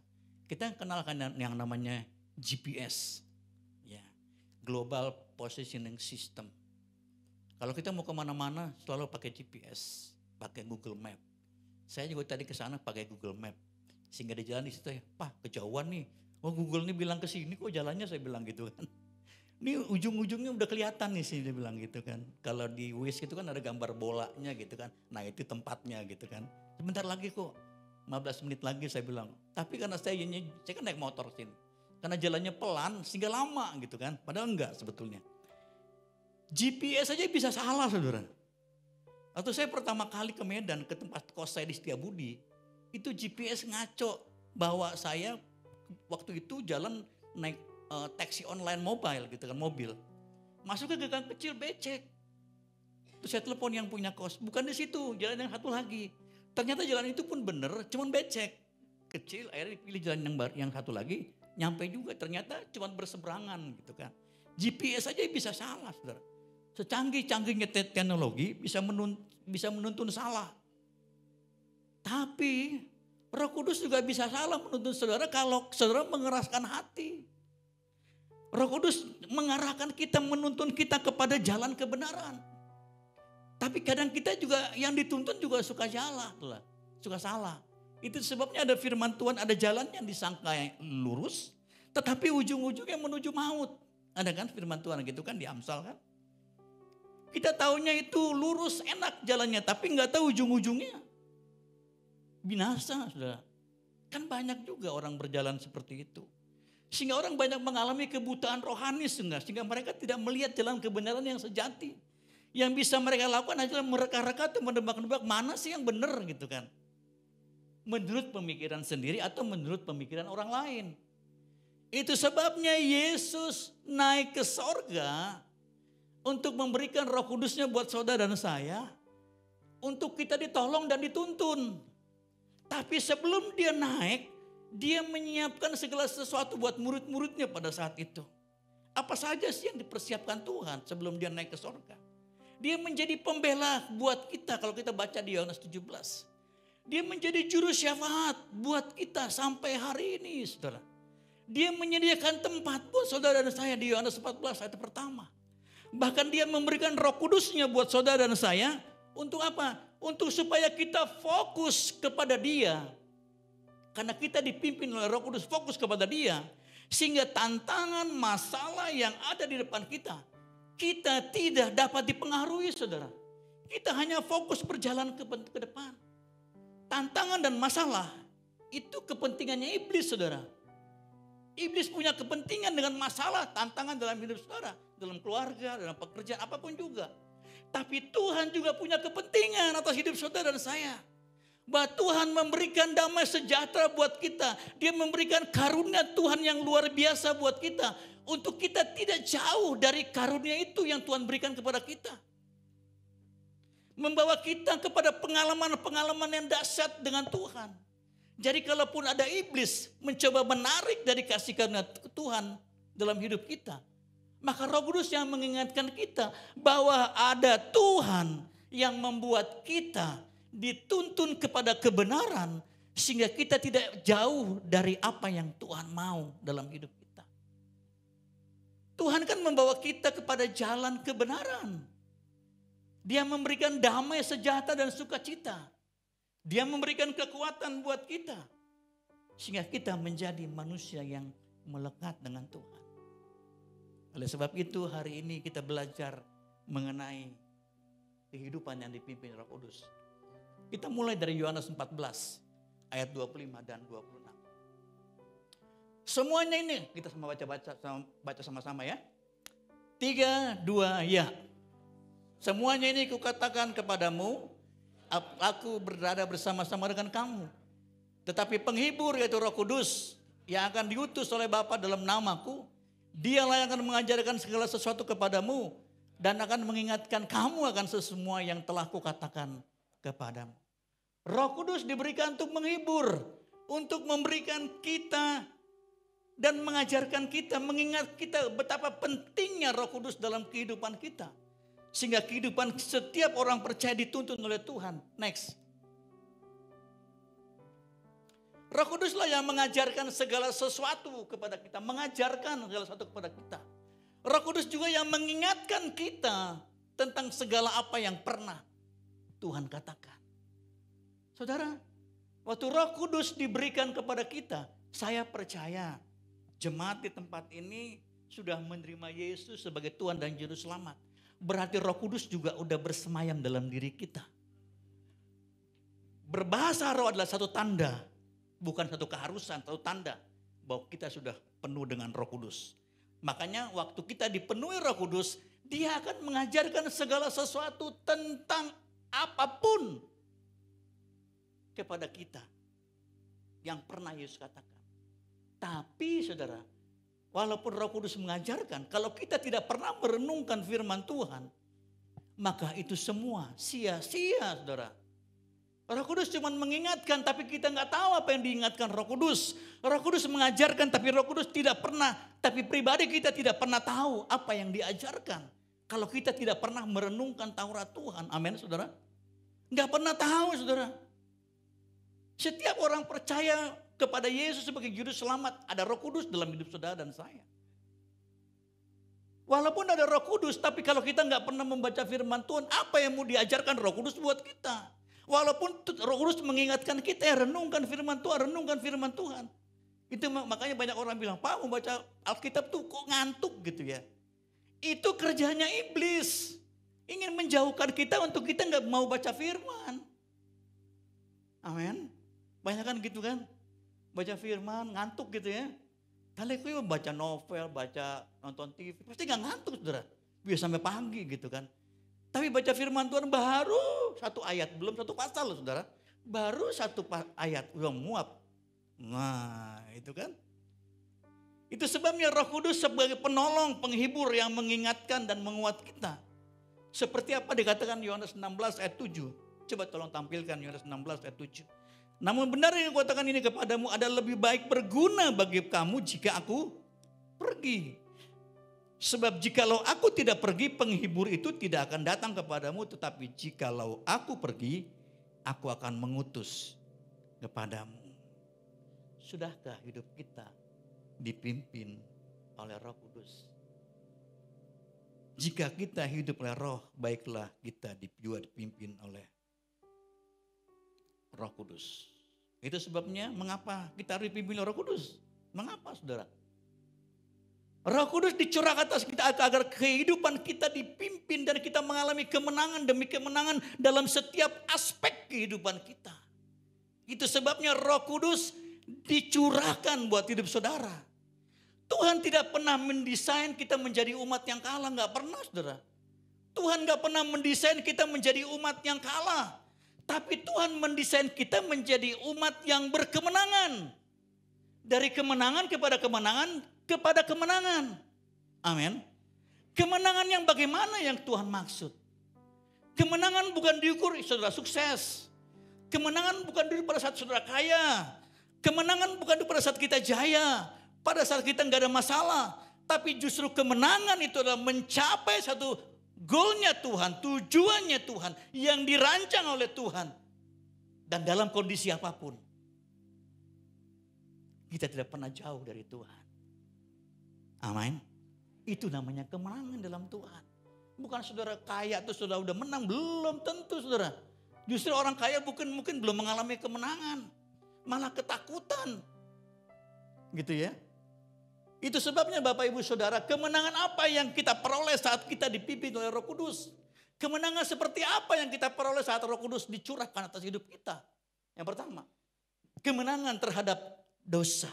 [SPEAKER 5] kita kenalkan yang namanya GPS, ya, Global Positioning System. Kalau kita mau kemana-mana selalu pakai GPS, pakai Google Map. Saya juga tadi ke sana pakai Google Map, sehingga di jalan di situ ya, Pak kejauhan nih. Oh Google nih bilang ke sini kok jalannya, saya bilang gitu kan. Ini ujung-ujungnya udah kelihatan nih sih dia bilang gitu kan. Kalau di Waze itu kan ada gambar bolanya gitu kan. Nah itu tempatnya gitu kan. Sebentar lagi kok, 15 menit lagi saya bilang. Tapi karena saya kan naik motor sini. Karena jalannya pelan sehingga lama gitu kan. Padahal enggak sebetulnya. GPS aja bisa salah saudara. Atau saya pertama kali ke Medan ke tempat kos saya di Setiabudi. Itu GPS ngaco bahwa saya waktu itu jalan naik taksi online mobile gitu kan, mobil. Masuk ke gang kecil becek. Terus saya telepon yang punya kos, bukan di situ, jalan yang satu lagi. Ternyata jalan itu pun bener, cuman becek. Kecil, akhirnya dipilih jalan yang satu lagi, nyampe juga. Ternyata cuma berseberangan gitu kan. GPS aja bisa salah saudara. Secanggih-canggihnya teknologi bisa menuntun salah. Tapi Roh Kudus juga bisa salah menuntun saudara kalau saudara mengeraskan hati. Roh Kudus mengarahkan kita, menuntun kita kepada jalan kebenaran. Tapi kadang kita juga yang dituntun juga suka salah. Itu sebabnya ada firman Tuhan, ada jalan yang disangka lurus, tetapi ujung-ujungnya menuju maut. Ada kan firman Tuhan gitu kan di Amsal kan. Kita taunya itu lurus enak jalannya, tapi nggak tahu ujung-ujungnya binasa, saudara. Kan banyak juga orang berjalan seperti itu. Sehingga orang banyak mengalami kebutaan rohani sehingga mereka tidak melihat jalan kebenaran yang sejati. Yang bisa mereka lakukan adalah mereka-reka atau menebak-nebak mana sih yang benar gitu kan. Menurut pemikiran sendiri atau menurut pemikiran orang lain. Itu sebabnya Yesus naik ke sorga untuk memberikan Roh Kudusnya buat saudara dan saya. Untuk kita ditolong dan dituntun. Tapi sebelum dia naik, dia menyiapkan segala sesuatu buat murid-muridnya pada saat itu. Apa saja sih yang dipersiapkan Tuhan sebelum dia naik ke sorga? Dia menjadi pembela buat kita kalau kita baca di Yohanes 17. Dia menjadi juru syafaat buat kita sampai hari ini saudara. Dia menyediakan tempat buat saudara dan saya di Yohanes 14 ayat pertama. Bahkan dia memberikan Roh Kudusnya buat saudara dan saya. Untuk apa? Untuk supaya kita fokus kepada Dia. Karena kita dipimpin oleh Roh Kudus, fokus kepada Dia. Sehingga tantangan, masalah yang ada di depan kita tidak dapat dipengaruhi, saudara. Kita hanya fokus berjalan ke depan. Tantangan dan masalah itu kepentingannya iblis, saudara. Iblis punya kepentingan dengan masalah, tantangan dalam hidup saudara. Dalam keluarga, dalam pekerjaan, apapun juga. Tapi Tuhan juga punya kepentingan atas hidup saudara dan saya. Bahwa Tuhan memberikan damai sejahtera buat kita. Dia memberikan karunia Tuhan yang luar biasa buat kita. Untuk kita tidak jauh dari karunia itu yang Tuhan berikan kepada kita. Membawa kita kepada pengalaman-pengalaman yang dahsyat dengan Tuhan. Jadi kalaupun ada iblis mencoba menarik dari kasih karunia Tuhan dalam hidup kita. Maka Roh Kudus yang mengingatkan kita bahwa ada Tuhan yang membuat kita dituntun kepada kebenaran sehingga kita tidak jauh dari apa yang Tuhan mau dalam hidup kita. Tuhan kan membawa kita kepada jalan kebenaran. Dia memberikan damai sejahtera dan sukacita. Dia memberikan kekuatan buat kita sehingga kita menjadi manusia yang melekat dengan Tuhan. Oleh sebab itu hari ini kita belajar mengenai kehidupan yang dipimpin Roh Kudus. Kita mulai dari Yohanes 14 ayat 25 dan 26. Semuanya ini kita sama baca sama-sama ya. 3, 2, ya. Semuanya ini kukatakan kepadamu, aku berada bersama-sama dengan kamu. Tetapi penghibur yaitu Roh Kudus yang akan diutus oleh Bapa dalam namaku, Dialah yang akan mengajarkan segala sesuatu kepadamu dan akan mengingatkan kamu akan semua yang telah kukatakan kepadamu. Roh Kudus diberikan untuk menghibur, untuk memberikan kita dan mengajarkan kita, mengingat kita betapa pentingnya Roh Kudus dalam kehidupan kita. Sehingga kehidupan setiap orang percaya dituntun oleh Tuhan. Next. Roh Kuduslah yang mengajarkan segala sesuatu kepada kita. Mengajarkan segala sesuatu kepada kita. Roh Kudus juga yang mengingatkan kita tentang segala apa yang pernah Tuhan katakan. Saudara, waktu Roh Kudus diberikan kepada kita, saya percaya jemaat di tempat ini sudah menerima Yesus sebagai Tuhan dan Juru Selamat. Berarti Roh Kudus juga udah bersemayam dalam diri kita. Berbahasa roh adalah satu tanda, bukan satu keharusan, satu tanda bahwa kita sudah penuh dengan Roh Kudus. Makanya waktu kita dipenuhi Roh Kudus, Dia akan mengajarkan segala sesuatu tentang apapun kepada kita yang pernah Yesus katakan. Tapi saudara, walaupun Roh Kudus mengajarkan, kalau kita tidak pernah merenungkan firman Tuhan, maka itu semua sia-sia, saudara. Roh Kudus cuma mengingatkan, tapi kita nggak tahu apa yang diingatkan Roh Kudus. Roh Kudus mengajarkan, tapi Roh Kudus tidak pernah, tapi pribadi kita tidak pernah tahu apa yang diajarkan. Kalau kita tidak pernah merenungkan Taurat Tuhan, amin, saudara. Nggak pernah tahu, saudara. Setiap orang percaya kepada Yesus sebagai Juru Selamat, ada Roh Kudus dalam hidup saudara dan saya. Walaupun ada Roh Kudus, tapi kalau kita nggak pernah membaca firman Tuhan, apa yang mau diajarkan Roh Kudus buat kita? Walaupun Roh Kudus mengingatkan kita, ya renungkan firman Tuhan, renungkan firman Tuhan. Itu makanya banyak orang bilang, Pak membaca Alkitab tuh kok ngantuk gitu ya. Itu kerjanya iblis. Ingin menjauhkan kita untuk kita nggak mau baca firman. Amin. Banyak kan gitu kan. Baca firman, ngantuk gitu ya. Kali itu baca novel, baca nonton TV, pasti gak ngantuk saudara. Bisa sampai pagi gitu kan. Tapi baca firman Tuhan baru satu ayat, belum satu pasal loh saudara. Baru satu ayat, udah muap. Nah itu kan. Itu sebabnya Roh Kudus sebagai penolong, penghibur yang mengingatkan dan menguat kita. Seperti apa dikatakan Yohanes 16 ayat 7. Coba tolong tampilkan Yohanes 16 ayat 7. Namun benar yang kukatakan ini kepadamu ada lebih baik berguna bagi kamu jika aku pergi. Sebab jikalau aku tidak pergi, penghibur itu tidak akan datang kepadamu. Tetapi jikalau aku pergi, aku akan mengutus kepadamu. Sudahkah hidup kita dipimpin oleh Roh Kudus? Jika kita hidup oleh roh, baiklah kita juga dipimpin oleh Roh Kudus. Itu sebabnya mengapa kita harus dipimpin oleh Roh Kudus. Mengapa saudara? Roh Kudus dicurahkan atas kita agar kehidupan kita dipimpin dan kita mengalami kemenangan demi kemenangan dalam setiap aspek kehidupan kita. Itu sebabnya Roh Kudus dicurahkan buat hidup saudara. Tuhan tidak pernah mendesain kita menjadi umat yang kalah, nggak pernah saudara. Tuhan nggak pernah mendesain kita menjadi umat yang kalah. Tapi Tuhan mendesain kita menjadi umat yang berkemenangan. Dari kemenangan kepada kemenangan kepada kemenangan. Amin. Kemenangan yang bagaimana yang Tuhan maksud? Kemenangan bukan diukur saudara sukses. Kemenangan bukan diukur pada saat saudara kaya. Kemenangan bukan diukur pada saat kita jaya. Pada saat kita nggak ada masalah. Tapi justru kemenangan itu adalah mencapai satu goalnya Tuhan, tujuannya Tuhan yang dirancang oleh Tuhan. Dan dalam kondisi apapun, kita tidak pernah jauh dari Tuhan. Amin. Itu namanya kemenangan dalam Tuhan. Bukan saudara kaya atau saudara udah menang, belum tentu saudara. Justru orang kaya mungkin belum mengalami kemenangan, malah ketakutan. Gitu ya. Itu sebabnya Bapak Ibu Saudara, kemenangan apa yang kita peroleh saat kita dipimpin oleh Roh Kudus? Kemenangan seperti apa yang kita peroleh saat Roh Kudus dicurahkan atas hidup kita? Yang pertama, kemenangan terhadap dosa.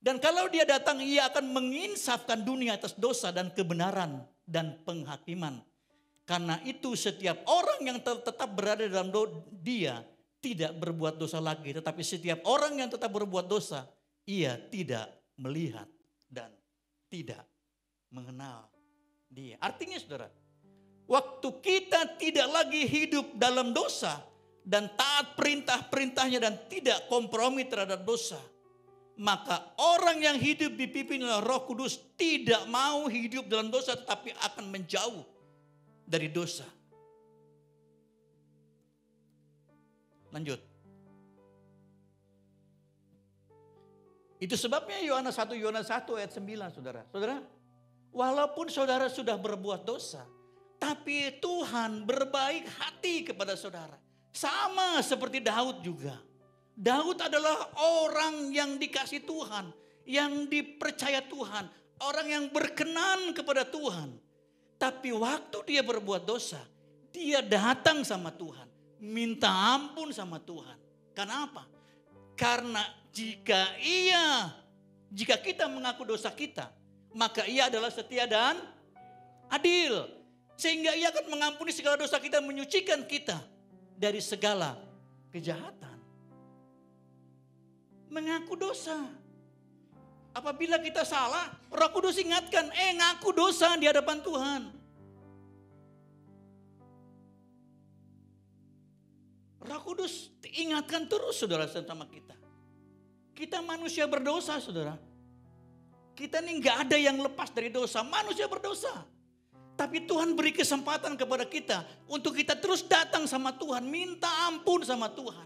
[SPEAKER 5] Dan kalau dia datang, ia akan menginsafkan dunia atas dosa dan kebenaran dan penghakiman. Karena itu setiap orang yang tetap berada dalam dia tidak berbuat dosa lagi. Tetapi setiap orang yang tetap berbuat dosa, ia tidak melihat dan tidak mengenal dia. Artinya saudara, waktu kita tidak lagi hidup dalam dosa dan taat perintah-perintahnya dan tidak kompromi terhadap dosa, maka orang yang hidup dipimpin oleh Roh Kudus tidak mau hidup dalam dosa tetapi akan menjauh dari dosa. Lanjut. Itu sebabnya Yohanes 1 ayat 9 saudara. Saudara, walaupun saudara sudah berbuat dosa, tapi Tuhan berbaik hati kepada saudara. Sama seperti Daud juga. Daud adalah orang yang dikasih Tuhan, yang dipercaya Tuhan, orang yang berkenan kepada Tuhan. Tapi waktu dia berbuat dosa, dia datang sama Tuhan, minta ampun sama Tuhan. Kenapa? Karena jika kita mengaku dosa kita, maka ia adalah setia dan adil. Sehingga ia akan mengampuni segala dosa kita, menyucikan kita dari segala kejahatan. Mengaku dosa. Apabila kita salah, Roh Kudus ingatkan, ngaku dosa di hadapan Tuhan. Roh Kudus ingatkan terus saudara sama kita. Kita manusia berdosa saudara. Kita ini gak ada yang lepas dari dosa, manusia berdosa. Tapi Tuhan beri kesempatan kepada kita untuk kita terus datang sama Tuhan, minta ampun sama Tuhan.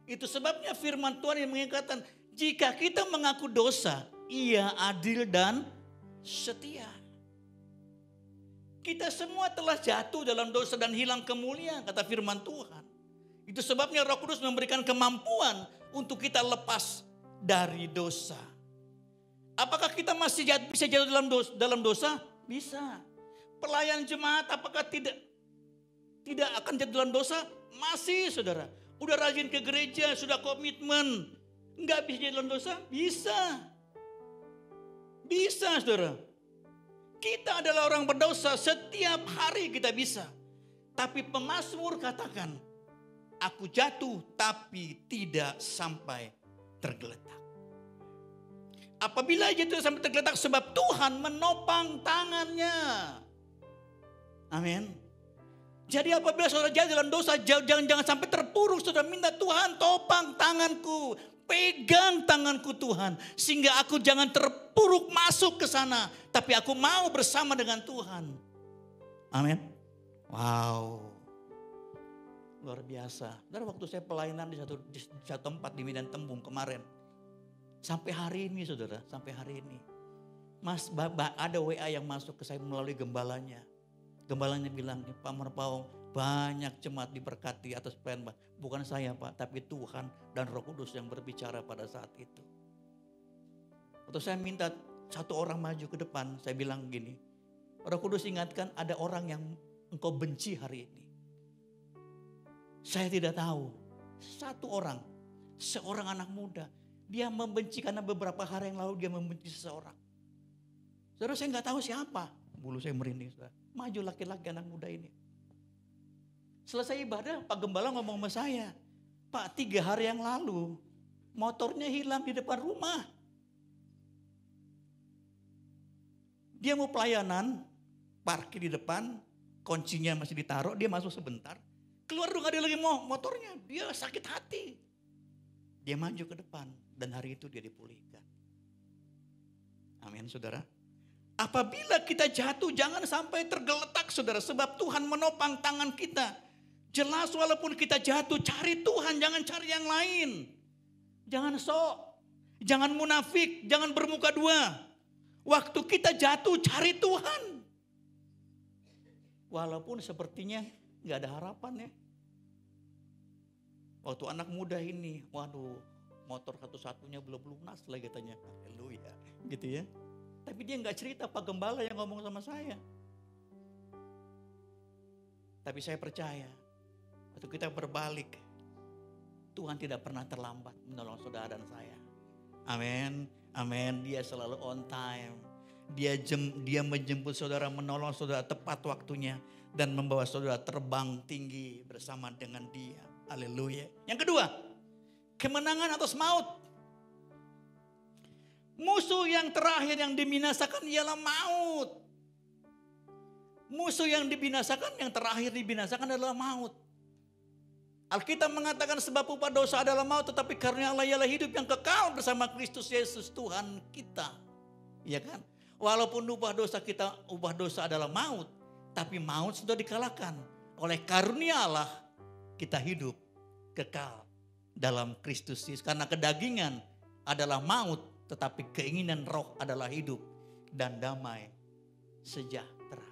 [SPEAKER 5] Itu sebabnya firman Tuhan yang mengatakan, jika kita mengaku dosa, ia adil dan setia. Kita semua telah jatuh dalam dosa dan hilang kemuliaan, kata firman Tuhan. Itu sebabnya Roh Kudus memberikan kemampuan untuk kita lepas dari dosa. Apakah kita masih bisa jatuh dalam dosa? Bisa. Pelayan jemaat apakah tidak akan jatuh dalam dosa? Masih saudara. Udah rajin ke gereja, sudah komitmen. Enggak bisa jatuh dalam dosa? Bisa. Bisa saudara. Kita adalah orang berdosa, setiap hari kita bisa. Tapi pemazmur katakan, aku jatuh tapi tidak sampai tergeletak. Apabila jatuh sampai tergeletak sebab Tuhan menopang tangannya. Amin. Jadi apabila saudara jatuh dalam dosa, jangan sampai terpuruk. Saudara minta Tuhan topang tanganku. Pegang tanganku Tuhan. Sehingga aku jangan terpuruk masuk ke sana. Tapi aku mau bersama dengan Tuhan. Amin. Wow. Luar biasa. Dan waktu saya pelayanan di satu tempat di Medan Tembung kemarin. Sampai hari ini saudara, sampai hari ini. Ada WA yang masuk ke saya melalui gembalanya. Gembalanya bilang, Pak Marpao, banyak jemaat diberkati atas pelayanan Pak. Bukan saya Pak, tapi Tuhan dan Roh Kudus yang berbicara pada saat itu. Waktu saya minta satu orang maju ke depan, saya bilang gini, Roh Kudus ingatkan ada orang yang engkau benci hari ini. Saya tidak tahu, satu orang, seorang anak muda, dia membenci karena beberapa hari yang lalu dia membenci seseorang. Saudara, saya nggak tahu siapa. Bulu saya merinding. Saudara. Maju laki-laki anak muda ini. Selesai ibadah, Pak Gembala ngomong sama saya. Pak, 3 hari yang lalu, motornya hilang di depan rumah. Dia mau pelayanan, parkir di depan, kuncinya masih ditaruh, dia masuk sebentar. Keluar dong, ada lagi motornya, dia sakit hati. Dia maju ke depan, dan hari itu dia dipulihkan. Amin, saudara. Apabila kita jatuh jangan sampai tergeletak saudara. Sebab Tuhan menopang tangan kita. Jelas walaupun kita jatuh cari Tuhan, jangan cari yang lain. Jangan sok, jangan munafik, jangan bermuka dua. Waktu kita jatuh cari Tuhan. Walaupun sepertinya gak ada harapan ya. Waktu anak muda ini, waduh motor satu-satunya belum lunas lagi katanya. Haleluya gitu ya. Tapi dia nggak cerita Pak Gembala yang ngomong sama saya. Tapi saya percaya, waktu kita berbalik, Tuhan tidak pernah terlambat menolong saudara dan saya. Amin, amin. Dia selalu on time. Dia menjemput saudara, menolong saudara tepat waktunya. Dan membawa saudara terbang tinggi bersama dengan dia. Haleluya. Yang kedua, kemenangan atas maut. Musuh yang terakhir yang dibinasakan ialah maut. Musuh yang dibinasakan, yang terakhir dibinasakan adalah maut. Alkitab mengatakan sebab upah dosa adalah maut, tetapi karunia Allah ialah hidup yang kekal bersama Kristus Yesus Tuhan kita. Iya kan? Walaupun upah dosa adalah maut, tapi maut sudah dikalahkan. Oleh karunia Allah kita hidup kekal dalam Kristus Yesus. Karena kedagingan adalah maut, tetapi keinginan roh adalah hidup dan damai sejahtera.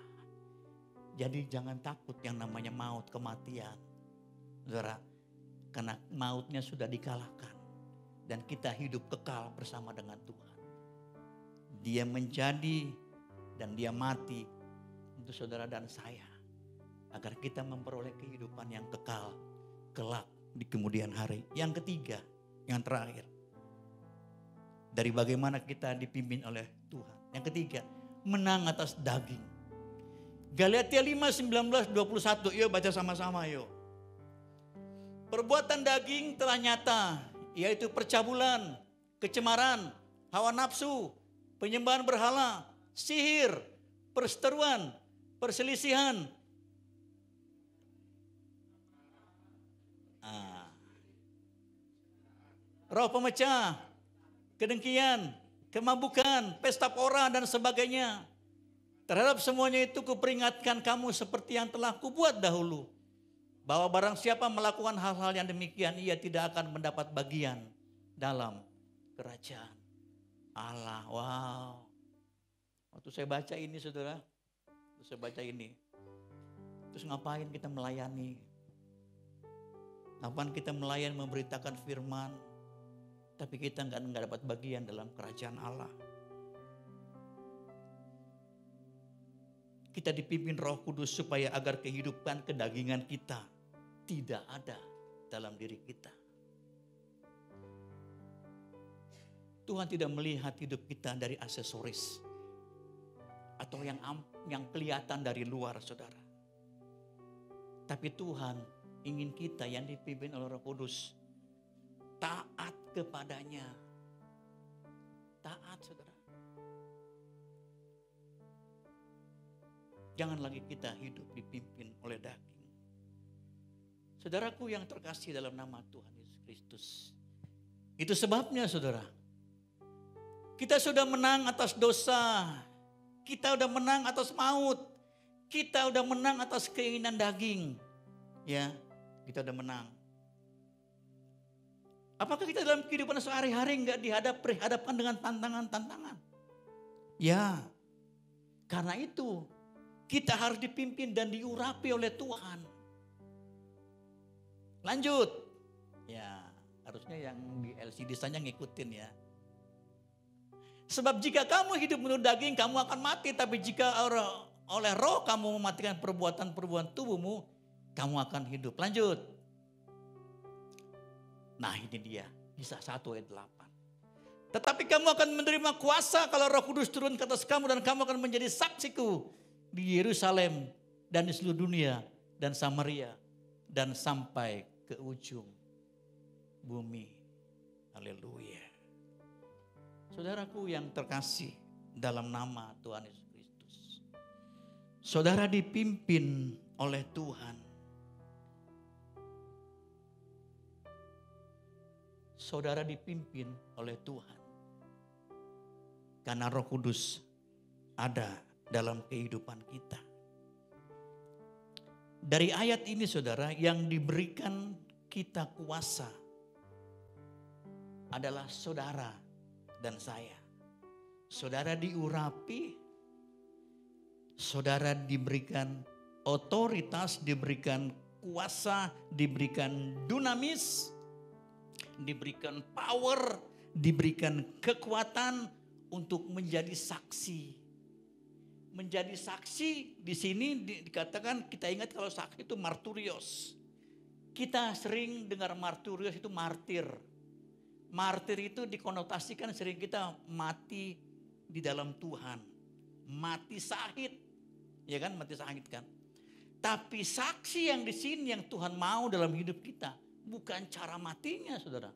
[SPEAKER 5] Jadi jangan takut yang namanya maut, kematian. Saudara, karena mautnya sudah dikalahkan. Dan kita hidup kekal bersama dengan Tuhan. Dia menjadi dan dia mati untuk saudara dan saya. Agar kita memperoleh kehidupan yang kekal, kelak di kemudian hari. Yang ketiga, yang terakhir. Dari bagaimana kita dipimpin oleh Tuhan. Yang ketiga, menang atas daging. Galatia 5, 19, 21. Yuk baca sama-sama yuk. Perbuatan daging telah nyata, yaitu percabulan, kecemaran, hawa nafsu, penyembahan berhala, sihir, perseteruan, perselisihan. Roh pemecah, kedengkian, kemabukan, pesta pora dan sebagainya. Terhadap semuanya itu kuperingatkan kamu seperti yang telah kubuat dahulu. Bahwa barang siapa melakukan hal-hal yang demikian, ia tidak akan mendapat bagian dalam kerajaan Allah. Wow. Waktu saya baca ini saudara, terus ngapain kita melayani? Ngapain kita melayani memberitakan firman? Tapi kita nggak dapat bagian dalam kerajaan Allah. Kita dipimpin Roh Kudus supaya agar kehidupan kedagingan kita tidak ada dalam diri kita. Tuhan tidak melihat hidup kita dari aksesoris atau yang kelihatan dari luar, saudara. Tapi Tuhan ingin kita yang dipimpin oleh Roh Kudus taat kepadanya. Taat, saudara. Jangan lagi kita hidup dipimpin oleh daging. Saudaraku yang terkasih dalam nama Tuhan Yesus Kristus. Itu sebabnya saudara. Kita sudah menang atas dosa. Kita sudah menang atas maut. Kita sudah menang atas keinginan daging. Ya, kita sudah menang. Apakah kita dalam kehidupan sehari-hari enggak dihadapkan dengan tantangan-tantangan? Ya, karena itu kita harus dipimpin dan diurapi oleh Tuhan. Lanjut. Ya, harusnya yang di LCD saja ngikutin ya. Sebab jika kamu hidup menurut daging, kamu akan mati. Tapi jika oleh roh kamu mematikan perbuatan-perbuatan tubuhmu, kamu akan hidup. Lanjut. Nah ini dia, Kisah 1 ayat 8. Tetapi kamu akan menerima kuasa kalau Roh Kudus turun ke atas kamu, dan kamu akan menjadi saksiku di Yerusalem dan di seluruh dunia dan Samaria dan sampai ke ujung bumi. Haleluya. Saudaraku yang terkasih dalam nama Tuhan Yesus Kristus. Saudara dipimpin oleh Tuhan. Saudara dipimpin oleh Tuhan. Karena Roh Kudus ada dalam kehidupan kita. Dari ayat ini saudara, yang diberikan kita kuasa adalah saudara dan saya. Saudara diurapi, saudara diberikan otoritas, diberikan kuasa, diberikan dunamis, diberikan power, diberikan kekuatan untuk menjadi saksi. Menjadi saksi di sini dikatakan, kita ingat kalau saksi itu marturios. Kita sering dengar marturios itu martir. Martir itu dikonotasikan sering kita mati di dalam Tuhan. Mati syahid. Ya kan, mati syahid kan. Tapi saksi yang di sini yang Tuhan mau dalam hidup kita bukan cara matinya saudara.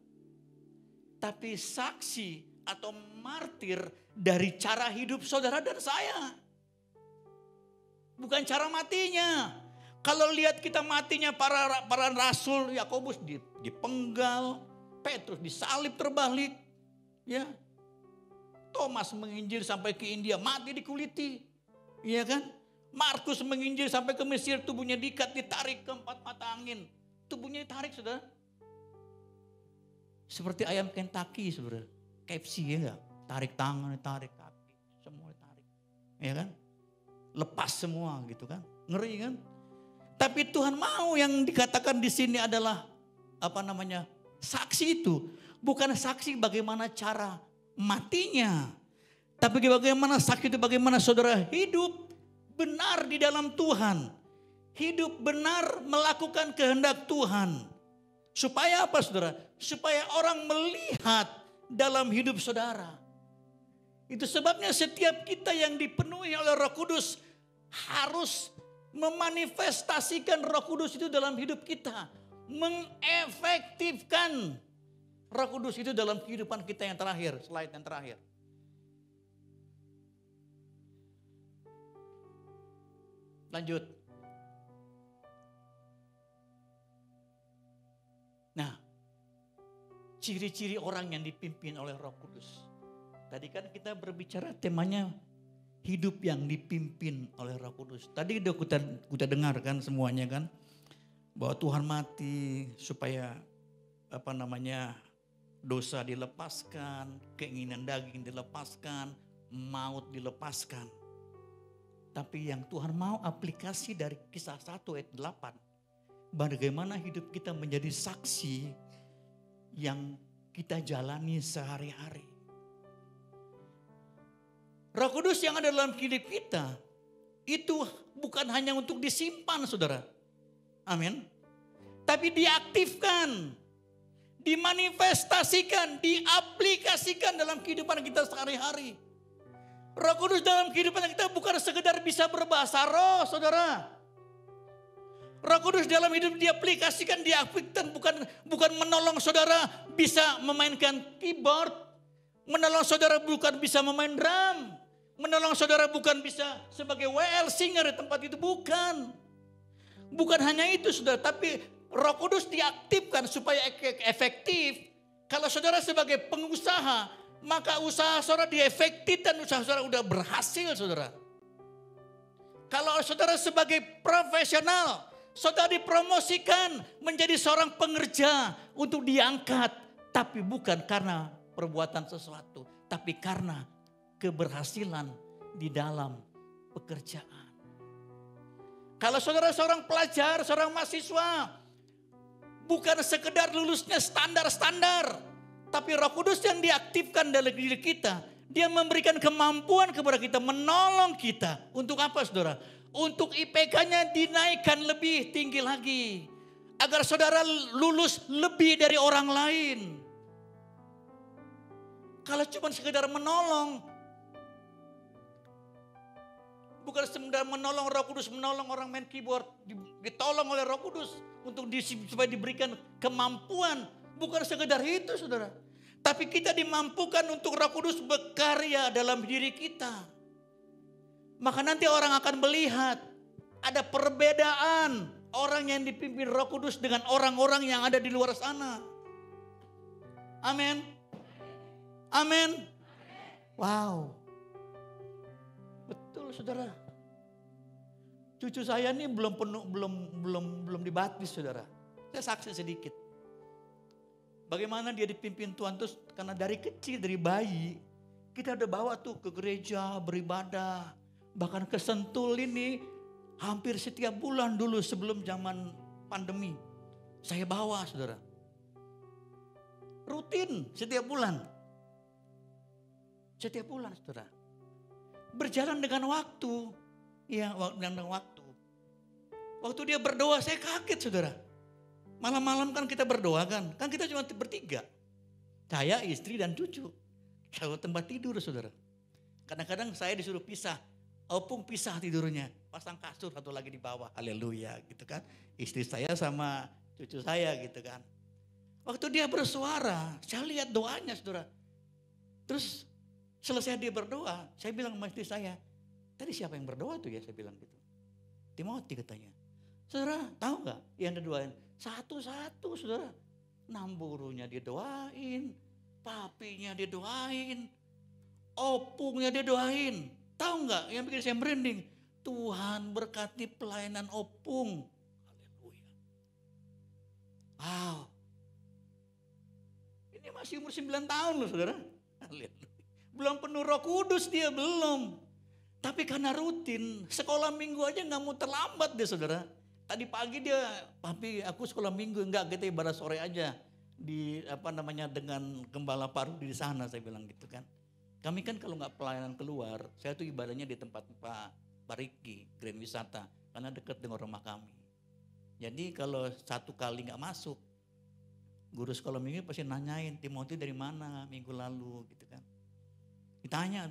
[SPEAKER 5] Tapi saksi atau martir dari cara hidup saudara dan saya. Bukan cara matinya. Kalau lihat kita matinya para rasul, Yakobus dipenggal, Petrus disalib terbalik. Ya. Thomas menginjil sampai ke India, mati dikuliti. Iya kan? Markus menginjil sampai ke Mesir, tubuhnya diikat, ditarik ke 4 mata angin. Tubuhnya ditarik saudara. Seperti ayam Kentucky saudara. KFC ya enggak? Tarik tangan, tarik kaki, semua ditarik. Ya kan? Lepas semua gitu kan. Ngeri kan? Tapi Tuhan mau yang dikatakan di sini adalah saksi itu. Bukan saksi bagaimana cara matinya. Tapi bagaimana saksi itu, bagaimana saudara hidup benar di dalam Tuhan. Hidup benar melakukan kehendak Tuhan. Supaya apa saudara? Supaya orang melihat dalam hidup saudara. Itu sebabnya setiap kita yang dipenuhi oleh Roh Kudus harus memanifestasikan Roh Kudus itu dalam hidup kita. Mengefektifkan Roh Kudus itu dalam kehidupan kita yang terakhir. Slide yang terakhir. Lanjut. Nah, ciri-ciri orang yang dipimpin oleh Roh Kudus. Tadi kan kita berbicara temanya hidup yang dipimpin oleh Roh Kudus. Tadi udah kita dengar kan semuanya kan. Bahwa Tuhan mati supaya dosa dilepaskan, keinginan daging dilepaskan, maut dilepaskan. Tapi yang Tuhan mau aplikasi dari Kisah 1 ayat 8. Bagaimana hidup kita menjadi saksi yang kita jalani sehari-hari. Roh Kudus yang ada dalam hidup kita itu bukan hanya untuk disimpan saudara. Amin. Tapi diaktifkan, dimanifestasikan, diaplikasikan dalam kehidupan kita sehari-hari. Roh Kudus dalam kehidupan kita bukan sekedar bisa berbahasa roh saudara. Roh Kudus dalam hidup diaplikasikan, diaktifkan, bukan menolong saudara bisa memainkan keyboard. Menolong saudara bukan bisa memain drum. Menolong saudara bukan bisa sebagai WL singer di tempat itu, bukan. Bukan hanya itu saudara, tapi Roh Kudus diaktifkan supaya efektif. Kalau saudara sebagai pengusaha, maka usaha saudara diefektifkan, usaha saudara udah berhasil saudara. Kalau saudara sebagai profesional, saudara dipromosikan menjadi seorang pengerja untuk diangkat. Tapi bukan karena perbuatan sesuatu, tapi karena keberhasilan di dalam pekerjaan. Kalau saudara seorang pelajar, seorang mahasiswa, bukan sekedar lulusnya standar-standar, tapi Roh Kudus yang diaktifkan dalam diri kita, dia memberikan kemampuan kepada kita, menolong kita. Untuk apa saudara? Untuk IPK-nya dinaikkan lebih tinggi lagi. Agar saudara lulus lebih dari orang lain. Kalau cuma sekedar menolong, bukan sekedar menolong Roh Kudus, menolong orang main keyboard, ditolong oleh Roh Kudus untuk supaya diberikan kemampuan. Bukan sekedar itu saudara. Tapi kita dimampukan untuk Roh Kudus berkarya dalam diri kita. Maka nanti orang akan melihat ada perbedaan orang yang dipimpin Roh Kudus dengan orang-orang yang ada di luar sana. Amin. Amin. Wow. Betul saudara. Cucu saya ini belum dibaptis saudara. Saya saksi sedikit. Bagaimana dia dipimpin Tuhan terus karena dari kecil, dari bayi kita udah bawa tuh ke gereja beribadah. Bahkan ke Sentul ini hampir setiap bulan dulu sebelum zaman pandemi. Saya bawa saudara. Rutin setiap bulan. Setiap bulan saudara. Berjalan dengan waktu. Ya dengan waktu. Waktu dia berdoa saya kaget saudara. Malam-malam kan kita berdoa kan. Kan kita cuma bertiga. Saya, istri dan cucu. Kalau tempat tidur saudara. Kadang-kadang saya disuruh pisah. Opung pisah tidurnya. Pasang kasur satu lagi di bawah. Haleluya gitu kan. Istri saya sama cucu saya gitu kan. Waktu dia bersuara. Saya lihat doanya saudara. Terus selesai dia berdoa. Saya bilang sama istri saya. Tadi siapa yang berdoa tuh ya saya bilang gitu. Timothy katanya. Saudara tahu gak yang didoain? Satu-satu saudara. Namburunya dia doain. Papinya dia doain. Opungnya dia doain. Tahu gak yang bikin saya merinding? Tuhan berkati pelayanan Opung. Haleluya. Wow. Ini masih umur 9 tahun loh saudara. Haleluya. Belum penuh Roh Kudus dia belum. Tapi karena rutin, sekolah minggu aja gak mau terlambat dia saudara. Tadi pagi dia, papi aku sekolah minggu, enggak kita ibadah sore aja. Dengan Gembala Paru di sana saya bilang gitu kan. Kami kan kalau gak pelayanan keluar, saya tuh ibadahnya di tempat Pak Riki, Grand Wisata. Karena dekat dengan rumah kami. Jadi kalau satu kali gak masuk, guru sekolah minggu pasti nanyain, Timothy dari mana minggu lalu gitu kan. Ditanya.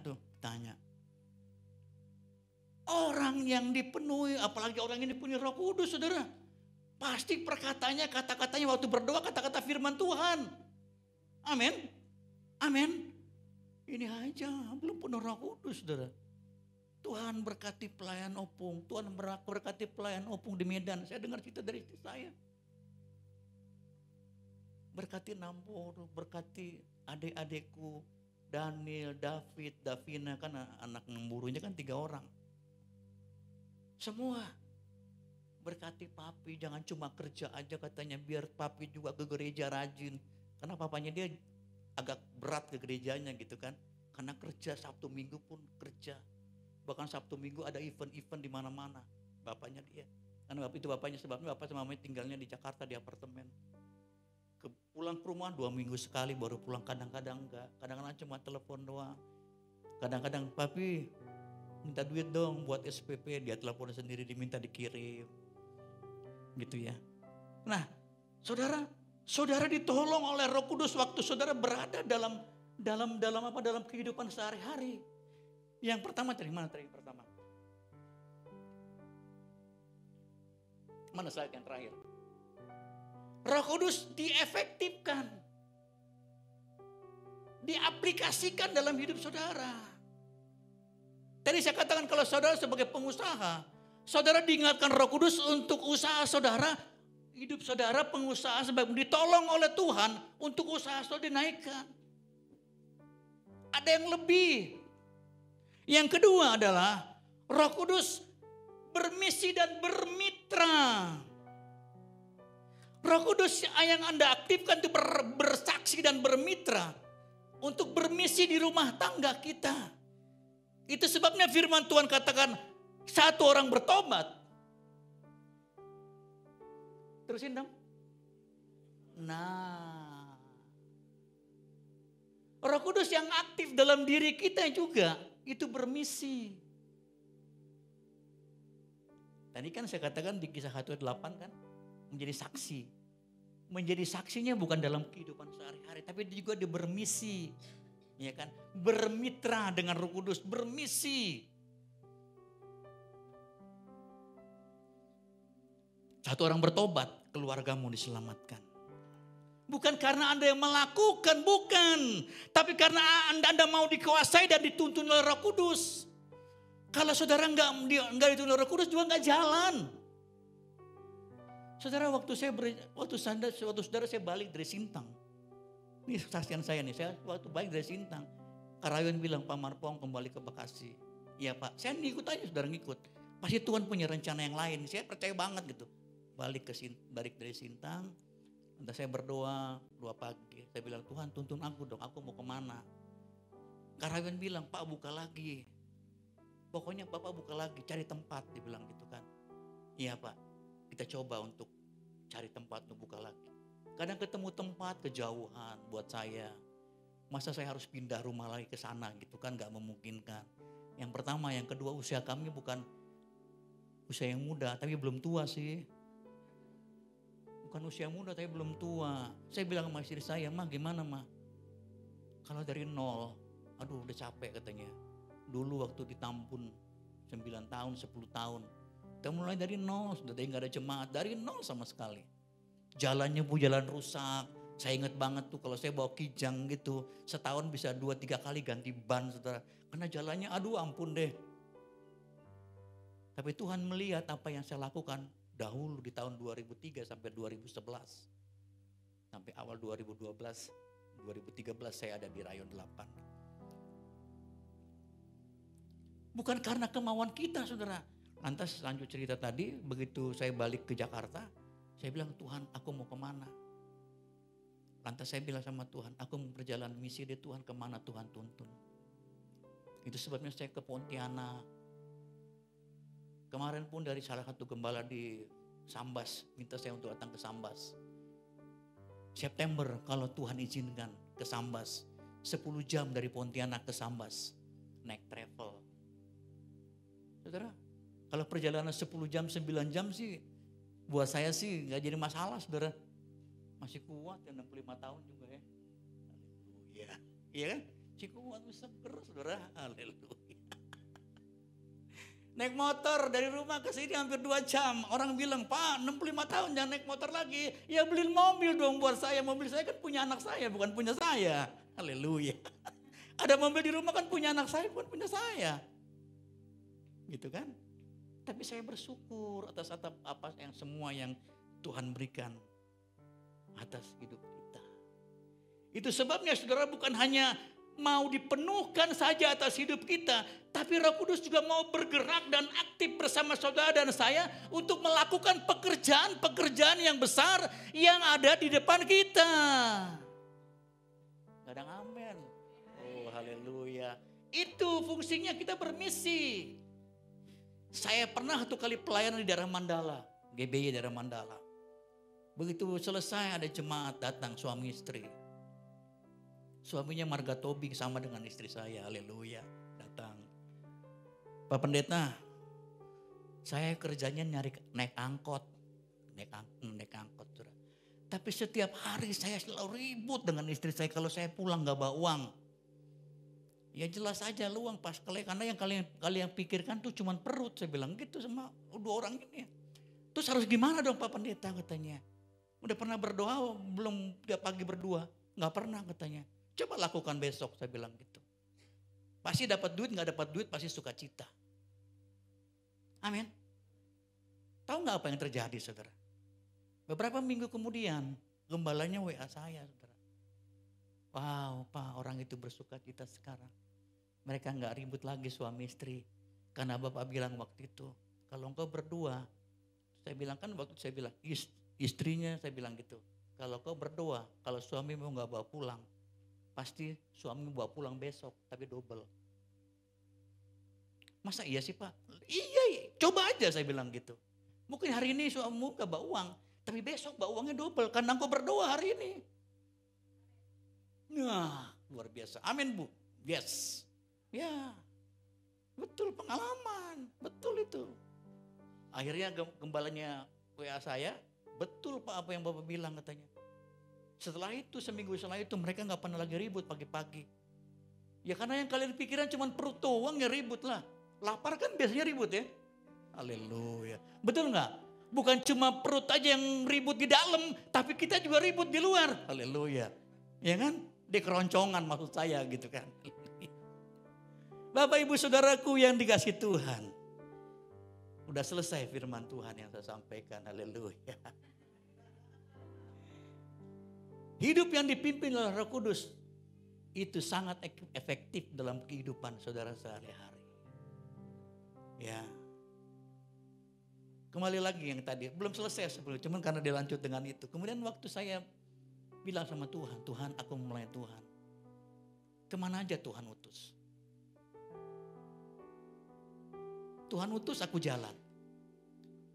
[SPEAKER 5] Orang yang dipenuhi, apalagi orang ini punya Roh Kudus saudara. Pasti perkataannya, kata-katanya waktu berdoa kata-kata firman Tuhan. Amin. Amin. Ini aja belum penuh Roh Kudus saudara. Tuhan berkati pelayan Opung. Tuhan berkati pelayan Opung di Medan. Saya dengar cerita dari istri saya. Berkati Nambur, berkati adik-adikku. Daniel, David, Davina, kan anak ngemburunya kan 3 orang. Semua berkati papi, jangan cuma kerja aja katanya, biar papi juga ke gereja rajin. Karena papanya dia agak berat ke gerejanya gitu kan. Karena kerja Sabtu Minggu pun kerja. Bahkan Sabtu Minggu ada event-event di mana-mana. Bapaknya dia. Karena bapaknya sebabnya bapak sama mamanya tinggalnya di Jakarta di apartemen. Pulang ke rumah 2 minggu sekali baru pulang, kadang-kadang enggak. Kadang-kadang cuma telepon doang. Kadang-kadang papi minta duit dong buat SPP, dia telepon sendiri diminta dikirim. Gitu ya. Nah, saudara ditolong oleh Roh Kudus waktu saudara berada dalam kehidupan sehari-hari. Yang pertama dari mana tadi pertama? Mana slide yang terakhir? Roh Kudus diefektifkan. Diaplikasikan dalam hidup saudara. Tadi saya katakan kalau saudara sebagai pengusaha, saudara diingatkan Roh Kudus untuk usaha saudara, hidup saudara pengusaha sebagai ditolong oleh Tuhan untuk usaha saudara dinaikkan. Ada yang lebih. Yang kedua adalah Roh Kudus bermisi dan bermitra. Roh Kudus yang Anda aktifkan itu bersaksi dan bermitra untuk bermisi di rumah tangga kita. Itu sebabnya firman Tuhan katakan satu orang bertobat. Terusin dong. Nah, Roh Kudus yang aktif dalam diri kita juga itu bermisi. Tadi kan saya katakan di Kisah 1 ayat 8 kan, menjadi saksi. Menjadi saksinya bukan dalam kehidupan sehari-hari, tapi juga dia bermisi. Ya kan? Bermitra dengan Roh Kudus, bermisi. Satu orang bertobat, keluargamu diselamatkan. Bukan karena Anda yang melakukan, bukan. Tapi karena Anda mau dikuasai dan dituntun oleh Roh Kudus. Kalau saudara nggak dituntun oleh Roh Kudus juga nggak jalan. Saudara, waktu saudara saya balik dari Sintang. Ini saksian saya nih, saya waktu balik dari Sintang. Karayon bilang, Pak Marpong kembali ke Bekasi. Iya Pak, saya ngikut aja, saudara ngikut. Pasti Tuhan punya rencana yang lain, saya percaya banget gitu. Balik dari Sintang, entah saya berdoa 2 pagi. Saya bilang, Tuhan tuntun aku dong, aku mau kemana. Karayon bilang, Pak buka lagi. Pokoknya Bapak buka lagi, cari tempat, dia bilang gitu kan. Iya Pak, kita coba untuk cari tempat untuk buka lagi. Kadang ketemu tempat kejauhan buat saya. Masa saya harus pindah rumah lagi ke sana gitu kan, gak memungkinkan. Yang pertama, yang kedua usia kami bukan usia yang muda, tapi belum tua sih. Bukan usia muda tapi belum tua. Saya bilang sama istri saya, Ma gimana Ma? Kalau dari nol, aduh udah capek katanya. Dulu waktu di Tambun 9 tahun, 10 tahun. Kita mulai dari nol, sudah gak ada jemaat. Dari nol sama sekali. Jalannya bu jalan rusak. Saya ingat banget tuh kalau saya bawa kijang gitu. Setahun bisa 2-3 kali ganti ban saudara. Karena jalannya aduh ampun deh. Tapi Tuhan melihat apa yang saya lakukan dahulu di tahun 2003 sampai 2011. Sampai awal 2012, 2013 saya ada di Rayon 8. Bukan karena kemauan kita saudara. Lantas lanjut cerita tadi, begitu saya balik ke Jakarta, saya bilang Tuhan aku mau kemana? Lantas saya bilang sama Tuhan, aku mau perjalanan misi deh Tuhan, kemana Tuhan tuntun. Itu sebabnya saya ke Pontianak. Kemarin pun dari salah satu gembala di Sambas, minta saya untuk datang ke Sambas. September kalau Tuhan izinkan ke Sambas, 10 jam dari Pontianak ke Sambas, naik travel. Saudara, kalau perjalanan 10 jam, 9 jam sih, buat saya sih gak jadi masalah saudara. Masih kuat ya 65 tahun juga ya. Haleluya. Iya kan? Masih kuat, bisa seger saudara. Haleluya. Naik motor dari rumah ke sini hampir 2 jam. Orang bilang, Pak 65 tahun jangan naik motor lagi. Ya beliin mobil dong buat saya. Mobil saya kan punya anak saya, bukan punya saya. Haleluya. Ada mobil di rumah kan punya anak saya, bukan punya saya. Gitu kan? Tapi saya bersyukur atas apa yang semua yang Tuhan berikan atas hidup kita. Itu sebabnya saudara bukan hanya mau dipenuhkan saja atas hidup kita, tapi Roh Kudus juga mau bergerak dan aktif bersama saudara dan saya untuk melakukan pekerjaan-pekerjaan yang besar yang ada di depan kita. Kadang amin. Oh haleluya. Itu fungsinya kita bermisi. Saya pernah 1 kali pelayanan di daerah Mandala, GBY daerah Mandala. Begitu selesai ada jemaat datang suami istri. Suaminya Marga Tobing sama dengan istri saya, haleluya, datang. Pak Pendeta, saya kerjanya naik angkot. Naik angkot. Saudara. Tapi setiap hari saya selalu ribut dengan istri saya kalau saya pulang gak bawa uang. Ya jelas aja lu uang pas karena yang kalian pikirkan tuh cuman perut, saya bilang gitu sama 2 orang ini. Terus harus gimana dong Pak Pendeta katanya. Udah pernah berdoa belum tiap pagi berdua? Gak pernah katanya. Coba lakukan besok saya bilang gitu. Pasti dapat duit, gak dapat duit pasti sukacita. Amin. Tahu gak apa yang terjadi saudara? Beberapa minggu kemudian gembalanya WA saya saudara. Wow Pak orang itu bersukacita sekarang. Mereka gak ribut lagi suami istri. Karena Bapak bilang waktu itu, kalau engkau berdua, saya bilang kan waktu itu saya bilang, istrinya saya bilang gitu. Kalau kau berdoa, kalau suami mau gak bawa pulang, pasti suami bawa pulang besok, tapi double. Masa iya sih Pak? Iya, coba aja saya bilang gitu. Mungkin hari ini suamimu gak bawa uang, tapi besok bawa uangnya double karena engkau berdoa hari ini. Nah, luar biasa. Amin Bu. Yes. Ya, betul pengalaman, betul itu. Akhirnya gembalanya WA saya, betul Pak apa yang Bapak bilang katanya. Setelah itu, seminggu setelah itu mereka gak pernah lagi ribut pagi-pagi. Ya karena yang kalian pikiran cuma perut doang ya ribut lah. Lapar kan biasanya ribut ya. Haleluya. Betul gak? Bukan cuma perut aja yang ribut di dalam, tapi kita juga ribut di luar. Haleluya. Ya kan? Di keroncongan maksud saya gitu kan. Bapak ibu saudaraku yang dikasih Tuhan. Udah selesai firman Tuhan yang saya sampaikan. Haleluya. Hidup yang dipimpin oleh Roh Kudus itu sangat efektif dalam kehidupan saudara sehari-hari. Ya. Kembali lagi yang tadi, belum selesai sebelumnya, cuman karena dilanjut dengan itu. Kemudian waktu saya bilang sama Tuhan, Tuhan aku mulai Tuhan. Kemana aja Tuhan utus? Tuhan utus aku jalan.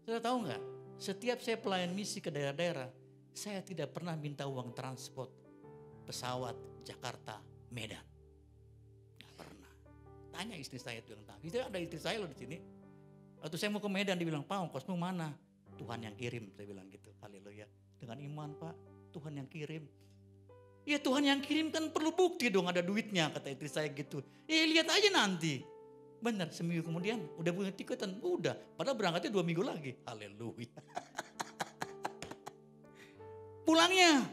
[SPEAKER 5] Saudara tahu nggak? Setiap saya pelayan misi ke daerah-daerah, saya tidak pernah minta uang transport pesawat Jakarta Medan. Nggak pernah. Tanya istri saya itu yang tahu. Itu ada istri saya loh di sini. Waktu saya mau ke Medan dibilang, Pak ongkosmu mana? Tuhan yang kirim, saya bilang gitu. Haleluya. Dengan iman Pak, Tuhan yang kirim. Ya Tuhan yang kirim kan perlu bukti dong ada duitnya, kata istri saya gitu. Lihat aja nanti. Benar, seminggu kemudian udah punya tiketan, udah. Padahal berangkatnya 2 minggu lagi. Haleluya. Pulangnya,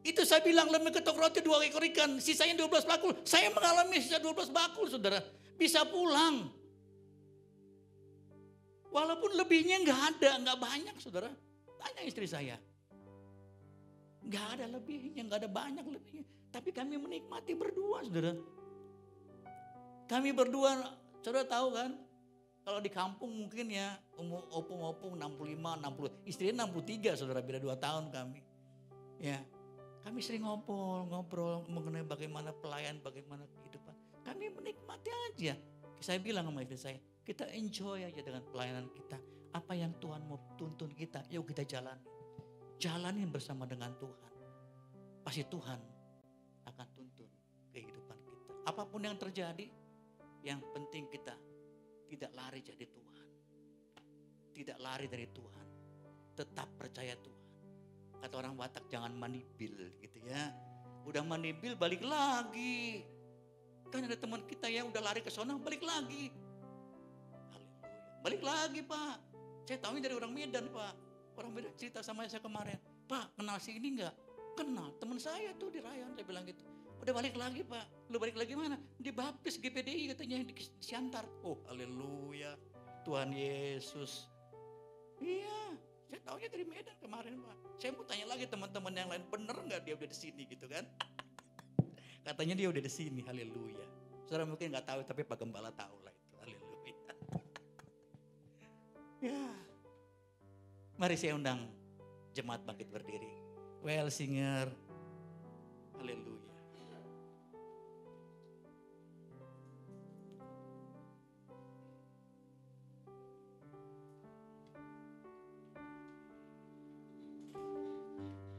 [SPEAKER 5] itu saya bilang lebih ketok roti 2 ekor ikan, sisanya 12 bakul. Saya mengalami sisa 12 bakul saudara, bisa pulang. Walaupun lebihnya nggak ada, nggak banyak saudara. Tanya istri saya. Nggak ada lebihnya, nggak ada banyak lebihnya. Tapi kami menikmati berdua saudara. Kami berdua, saudara tahu kan? Kalau di kampung mungkin ya opung-opung 65, 60. Istrinya 63 saudara, beda 2 tahun kami. Ya, kami sering ngobrol mengenai bagaimana pelayan, bagaimana kehidupan. Kami menikmati aja. Saya bilang sama istri saya, kita enjoy aja dengan pelayanan kita. Apa yang Tuhan mau tuntun kita, yuk kita jalani. Jalanin bersama dengan Tuhan. Pasti Tuhan akan tuntun kehidupan kita. Apapun yang terjadi, yang penting kita tidak lari jadi Tuhan. Tidak lari dari Tuhan. Tetap percaya Tuhan. Kata orang Batak jangan manibil gitu ya. Udah manibil balik lagi. Kan ada teman kita yang udah lari ke sana balik lagi. Haleluya. Balik lagi Pak. Saya tahu dari orang Medan Pak. Orang Medan cerita sama saya kemarin. Pak kenal si ini enggak? Kenal. Teman saya tuh di Rayon. Saya bilang gitu. Udah balik lagi Pak. Lu balik lagi mana? Di Baptis GPDI katanya di Siantar. Oh haleluya. Tuhan Yesus. Iya. Saya tahunya dari Medan kemarin Pak. Saya mau tanya lagi teman-teman yang lain. Bener gak dia udah di sini gitu kan? Katanya dia udah di sini. Haleluya. Saudara mungkin gak tahu tapi Pak Gembala tahu lah itu. Haleluya. Ya. Mari saya undang jemaat bangkit berdiri. Well singer. Haleluya.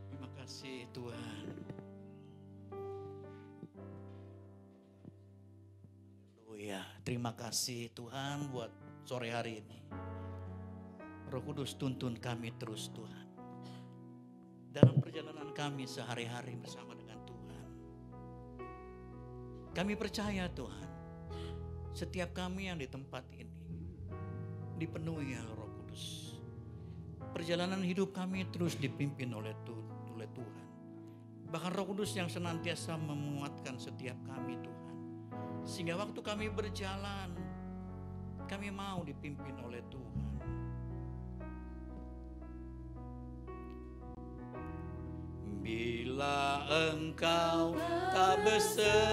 [SPEAKER 5] Terima kasih Tuhan. Haleluya. Terima kasih Tuhan buat sore hari ini. Roh Kudus tuntun kami terus Tuhan. Dalam perjalanan kami sehari-hari bersama dengan Tuhan. Kami percaya Tuhan. Setiap kami yang di tempat ini dipenuhi oleh Roh Kudus. Perjalanan hidup kami terus dipimpin oleh Tuhan. Bahkan Roh Kudus yang senantiasa menguatkan setiap kami Tuhan. Sehingga waktu kami berjalan, kami mau dipimpin oleh Tuhan. Bila engkau tak besertaku,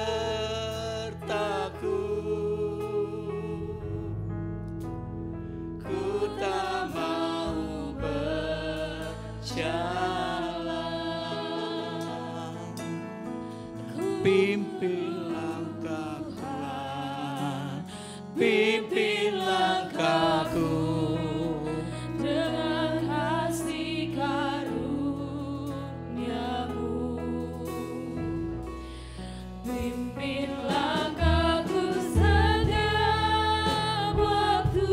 [SPEAKER 5] ku tak mau berjalan. Pimpin langkah Tuhan, pimpin langkahku
[SPEAKER 2] dengan kasih karunia-Mu. Pimpin langkahku setiap waktu,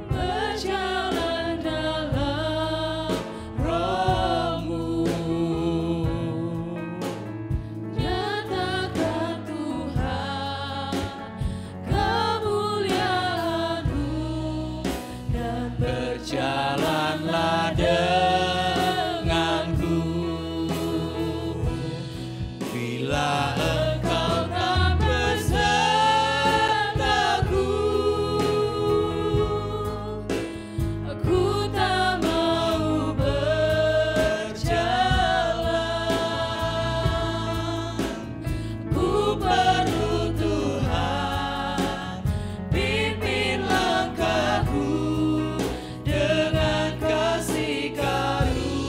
[SPEAKER 2] berjalan dalam Roh-Mu. Nyatakan Tuhan kemuliaan-Mu, dan
[SPEAKER 5] berjalanlah denganku. Bila Engkau tak besertaku,
[SPEAKER 2] aku tak mau berjalan.
[SPEAKER 5] ku perlu Tuhan, pimpin langkahku dengan kasih karunia-Mu.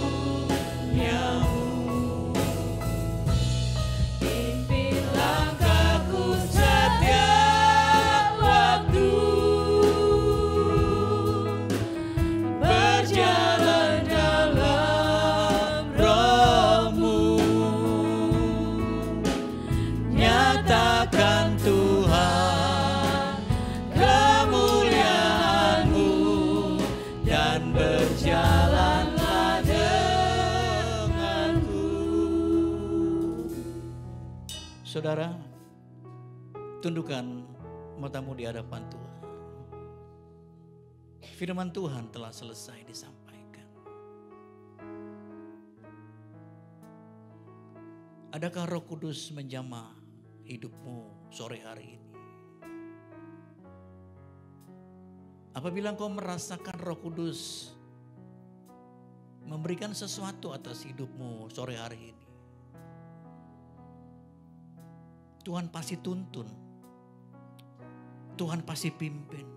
[SPEAKER 5] Pimpin langkahku setiap waktu, berjalan dalam Roh-Mu. Nyatakan Tuhan kemuliaan-Mu, dan berjalanlah denganku. Saudara, tundukkan matamu di hadapan Tuhan. Firman Tuhan telah selesai disampaikan. Adakah Roh Kudus menjamah hidupmu sore hari ini? Apabila engkau merasakan Roh Kudus memberikan sesuatu atas hidupmu sore hari ini, Tuhan pasti tuntun, Tuhan pasti pimpin.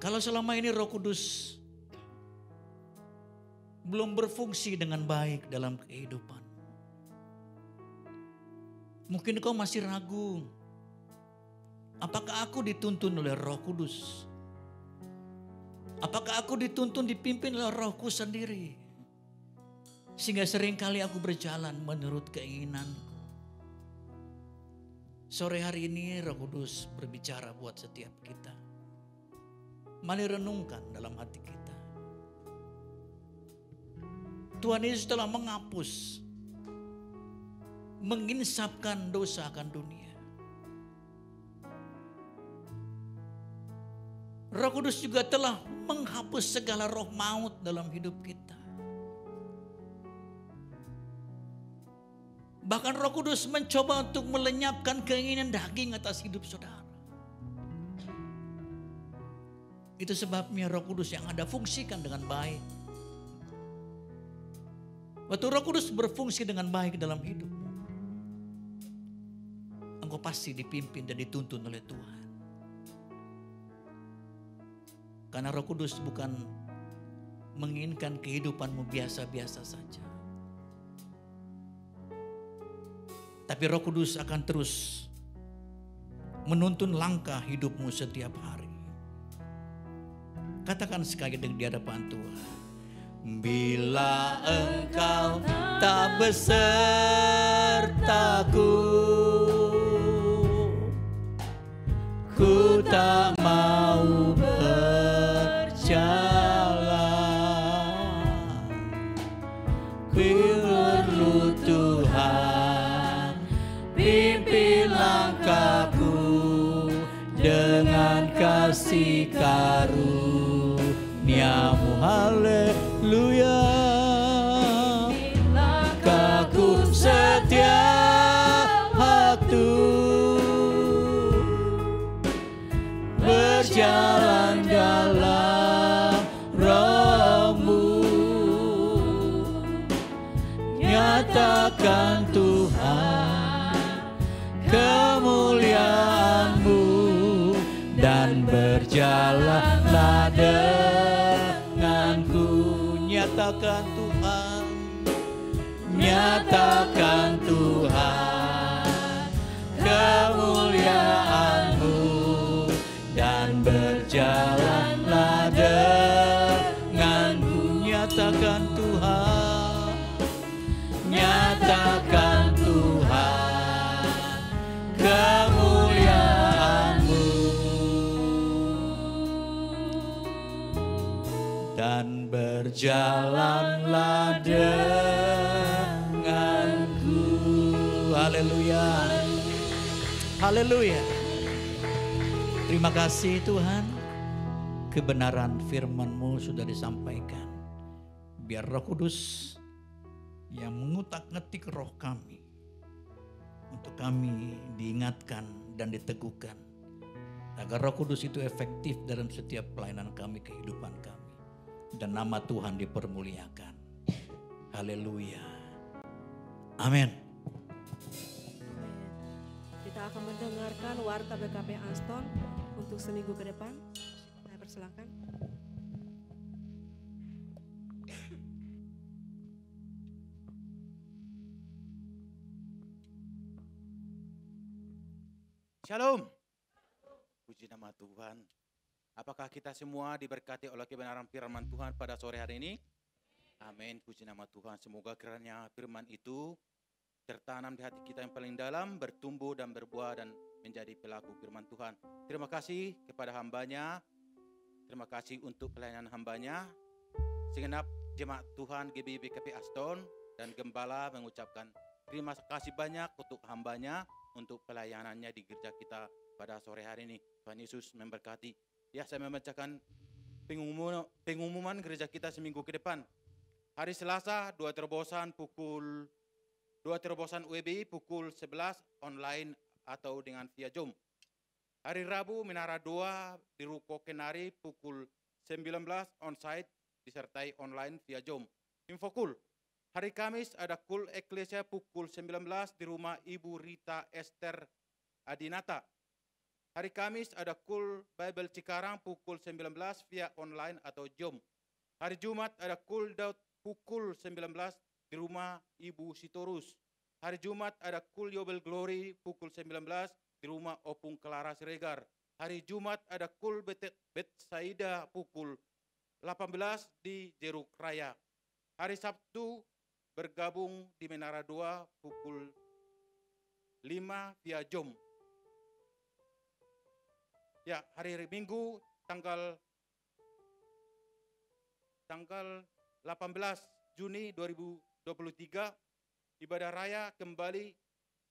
[SPEAKER 5] Kalau selama ini Roh Kudus belum berfungsi dengan baik dalam kehidupan, mungkin kau masih ragu, apakah aku dituntun oleh Roh Kudus? Apakah aku dituntun dipimpin oleh Rohku sendiri? Sehingga seringkali aku berjalan menurut keinginanku. Sore hari ini Roh Kudus berbicara buat setiap kita. Mari renungkan dalam hati kita. Tuhan Yesus telah menghapus, menginsapkan dosa akan dunia. Roh Kudus juga telah menghapus segala roh maut dalam hidup kita. Bahkan Roh Kudus mencoba untuk melenyapkan keinginan daging atas hidup saudara. Itu sebabnya Roh Kudus yang Anda fungsikan dengan baik. Waktu Roh Kudus berfungsi dengan baik dalam hidupmu, engkau pasti dipimpin dan dituntun oleh Tuhan. Karena Roh Kudus bukan menginginkan kehidupanmu biasa-biasa saja. Tapi Roh Kudus akan terus menuntun langkah hidupmu setiap hari. Katakan sekali di hadapan Tuhan. Bila Engkau tak besertaku, ku tak mau berjalan. Ku perlu Tuhan, pimpin langkahku dengan kasih karunia-Mu. Haleluya. Langkahku setiap waktu, berjalan dalam Roh-Mu. Nyatakan Tuhan kemuliaan-Mu, dan berjalanlah denganku. Nyatakan Tuhan, nyatakan Tuhan berjalanlah denganku. Haleluya. Haleluya. Terima kasih Tuhan. Kebenaran firman-Mu sudah disampaikan. Biar Roh Kudus yang mengutak-ngatik roh kami, untuk kami diingatkan dan diteguhkan, agar Roh Kudus itu efektif dalam setiap pelayanan kami, kehidupan kami, dan nama Tuhan dipermuliakan. Haleluya. Amin.
[SPEAKER 1] Kita akan mendengarkan warta BKP Aston untuk seminggu ke depan. Saya persilakan.
[SPEAKER 6] Shalom. Puji nama Tuhan. Apakah kita semua diberkati oleh kebenaran firman Tuhan pada sore hari ini? Amin. Puji nama Tuhan. Semoga kiranya firman itu tertanam di hati kita yang paling dalam, bertumbuh dan berbuah dan menjadi pelaku firman Tuhan. Terima kasih kepada hambanya. Terima kasih untuk pelayanan hambanya. Segenap jemaat Tuhan GBI BKP Aston dan Gembala mengucapkan terima kasih banyak untuk hambanya, untuk pelayanannya di gereja kita pada sore hari ini. Tuhan Yesus memberkati. Ya, saya membacakan pengumuman gereja kita seminggu ke depan. Hari Selasa 2 terobosan WBI pukul 11 online atau dengan via Zoom. Hari Rabu Menara 2 di Ruko Kenari pukul 19 onsite disertai online via Zoom. Infokul. Hari Kamis ada kul Eklesia pukul 19 di rumah Ibu Rita Esther Adinata. Hari Kamis ada kul Bible Cikarang pukul 19 via online atau Zoom. Hari Jumat ada kul Daud pukul 19 di rumah Ibu Sitorus. Hari Jumat ada kul Yobel Glory pukul 19 di rumah Opung Clara Siregar. Hari Jumat ada kul Betsaida pukul 18 di Jeruk Raya. Hari Sabtu bergabung di Menara 2 pukul 5 via Zoom. Ya, hari Minggu tanggal 18 Juni 2023 ibadah raya kembali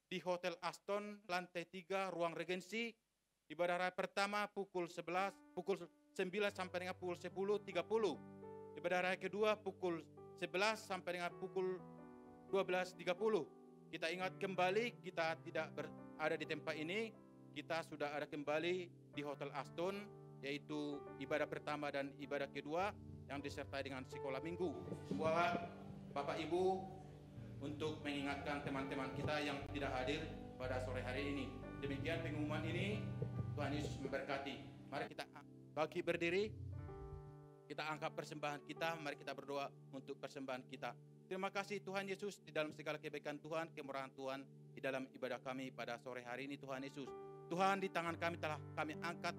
[SPEAKER 6] di Hotel Aston lantai 3 Ruang Regensi. Ibadah raya pertama pukul 9 sampai dengan pukul 10.30. Ibadah raya kedua pukul 11 sampai dengan pukul 12.30. Kita ingat kembali, kita tidak berada di tempat ini, kita sudah ada kembali di Hotel Aston, yaitu ibadah pertama dan ibadah kedua yang disertai dengan sekolah minggu. Buat Bapak Ibu untuk mengingatkan teman-teman kita yang tidak hadir pada sore hari ini. Demikian pengumuman ini, Tuhan Yesus memberkati. Mari kita bagi berdiri. Kita angkat persembahan kita, mari kita berdoa untuk persembahan kita. Terima kasih Tuhan Yesus di dalam segala kebaikan Tuhan, kemurahan Tuhan di dalam ibadah kami pada sore hari ini Tuhan Yesus. Tuhan, di tangan kami telah kami angkat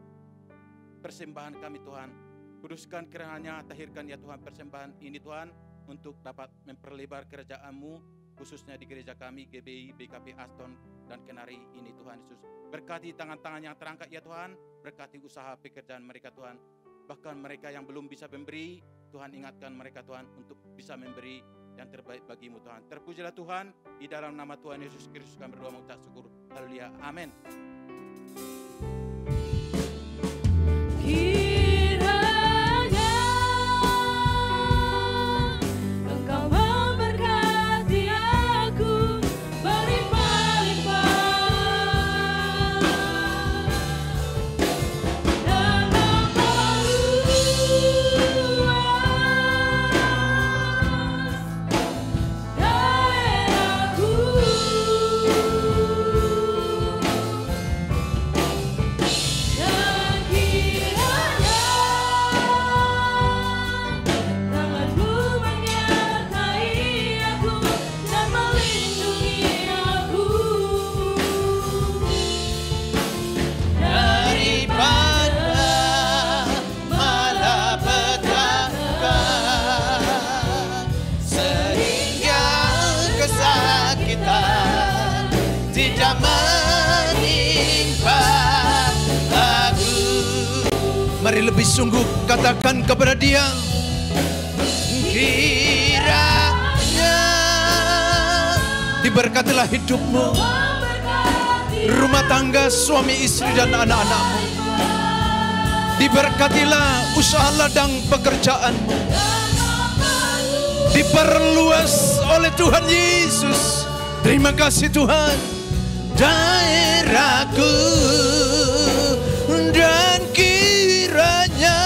[SPEAKER 6] persembahan kami Tuhan. Kuduskan kiranya, tahirkan ya Tuhan persembahan ini Tuhan untuk dapat memperlebar kerajaan-Mu khususnya di gereja kami GBI BKP Aston dan Kenari ini Tuhan Yesus. Berkati tangan-tangan yang terangkat ya Tuhan, berkati usaha pekerjaan mereka Tuhan. Bahkan mereka yang belum bisa memberi, Tuhan ingatkan mereka Tuhan untuk bisa memberi yang terbaik bagimu Tuhan. Terpujilah Tuhan, di dalam nama Tuhan Yesus Kristus kami berdoa mengucap syukur. Haleluya, amin.
[SPEAKER 2] Kiranya Engkau memberkati aku berlimpah-limpah dan tambah luas daerahku. Dan kiranya tangan-Mu menyertai aku dan melindungi aku
[SPEAKER 5] Daripada malapetaka sehingga kesakitan tidak menimpa aku. Mari lebih sungguh katakan kepada Dia, kiranya diberkatilah hidupmu, rumah tangga suami istri dan anak-anakmu. Diberkatilah usaha ladang pekerjaanmu, diperluas oleh Tuhan Yesus. Terima kasih Tuhan. Daerahku dan kiranya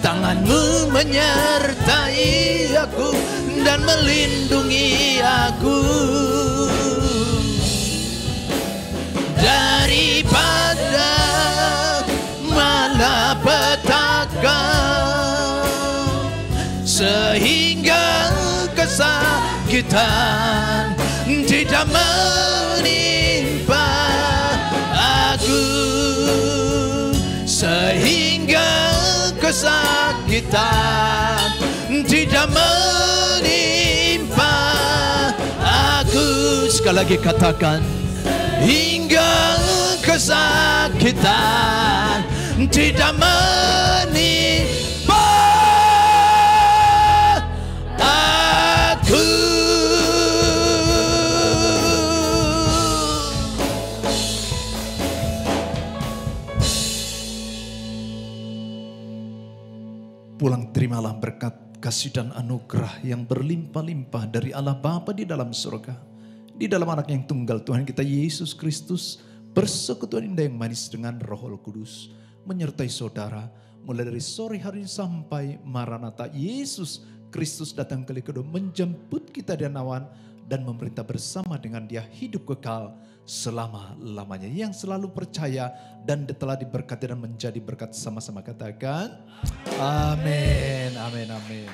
[SPEAKER 5] tanganmu menyertai aku dan melindungi aku daripada malapetaka, sehingga kesakitan tidak menimpa aku, sehingga kesakitan tidak menimpa aku. Sekali lagi katakan, hingga kesakitan tidak menimpa aku. Pulang terimalah berkat, kasih dan anugerah yang berlimpah-limpah dari Allah Bapa di dalam surga, di dalam anak yang tunggal Tuhan kita Yesus Kristus, persekutuan indah yang manis dengan Roh Kudus, menyertai saudara mulai dari sore hari sampai Maranatha Yesus Kristus datang kali kedua menjemput kita di awan dan memerintah bersama dengan Dia hidup kekal selama-lamanya. Yang selalu percaya dan telah diberkati dan menjadi berkat sama-sama katakan amin, amin, amin.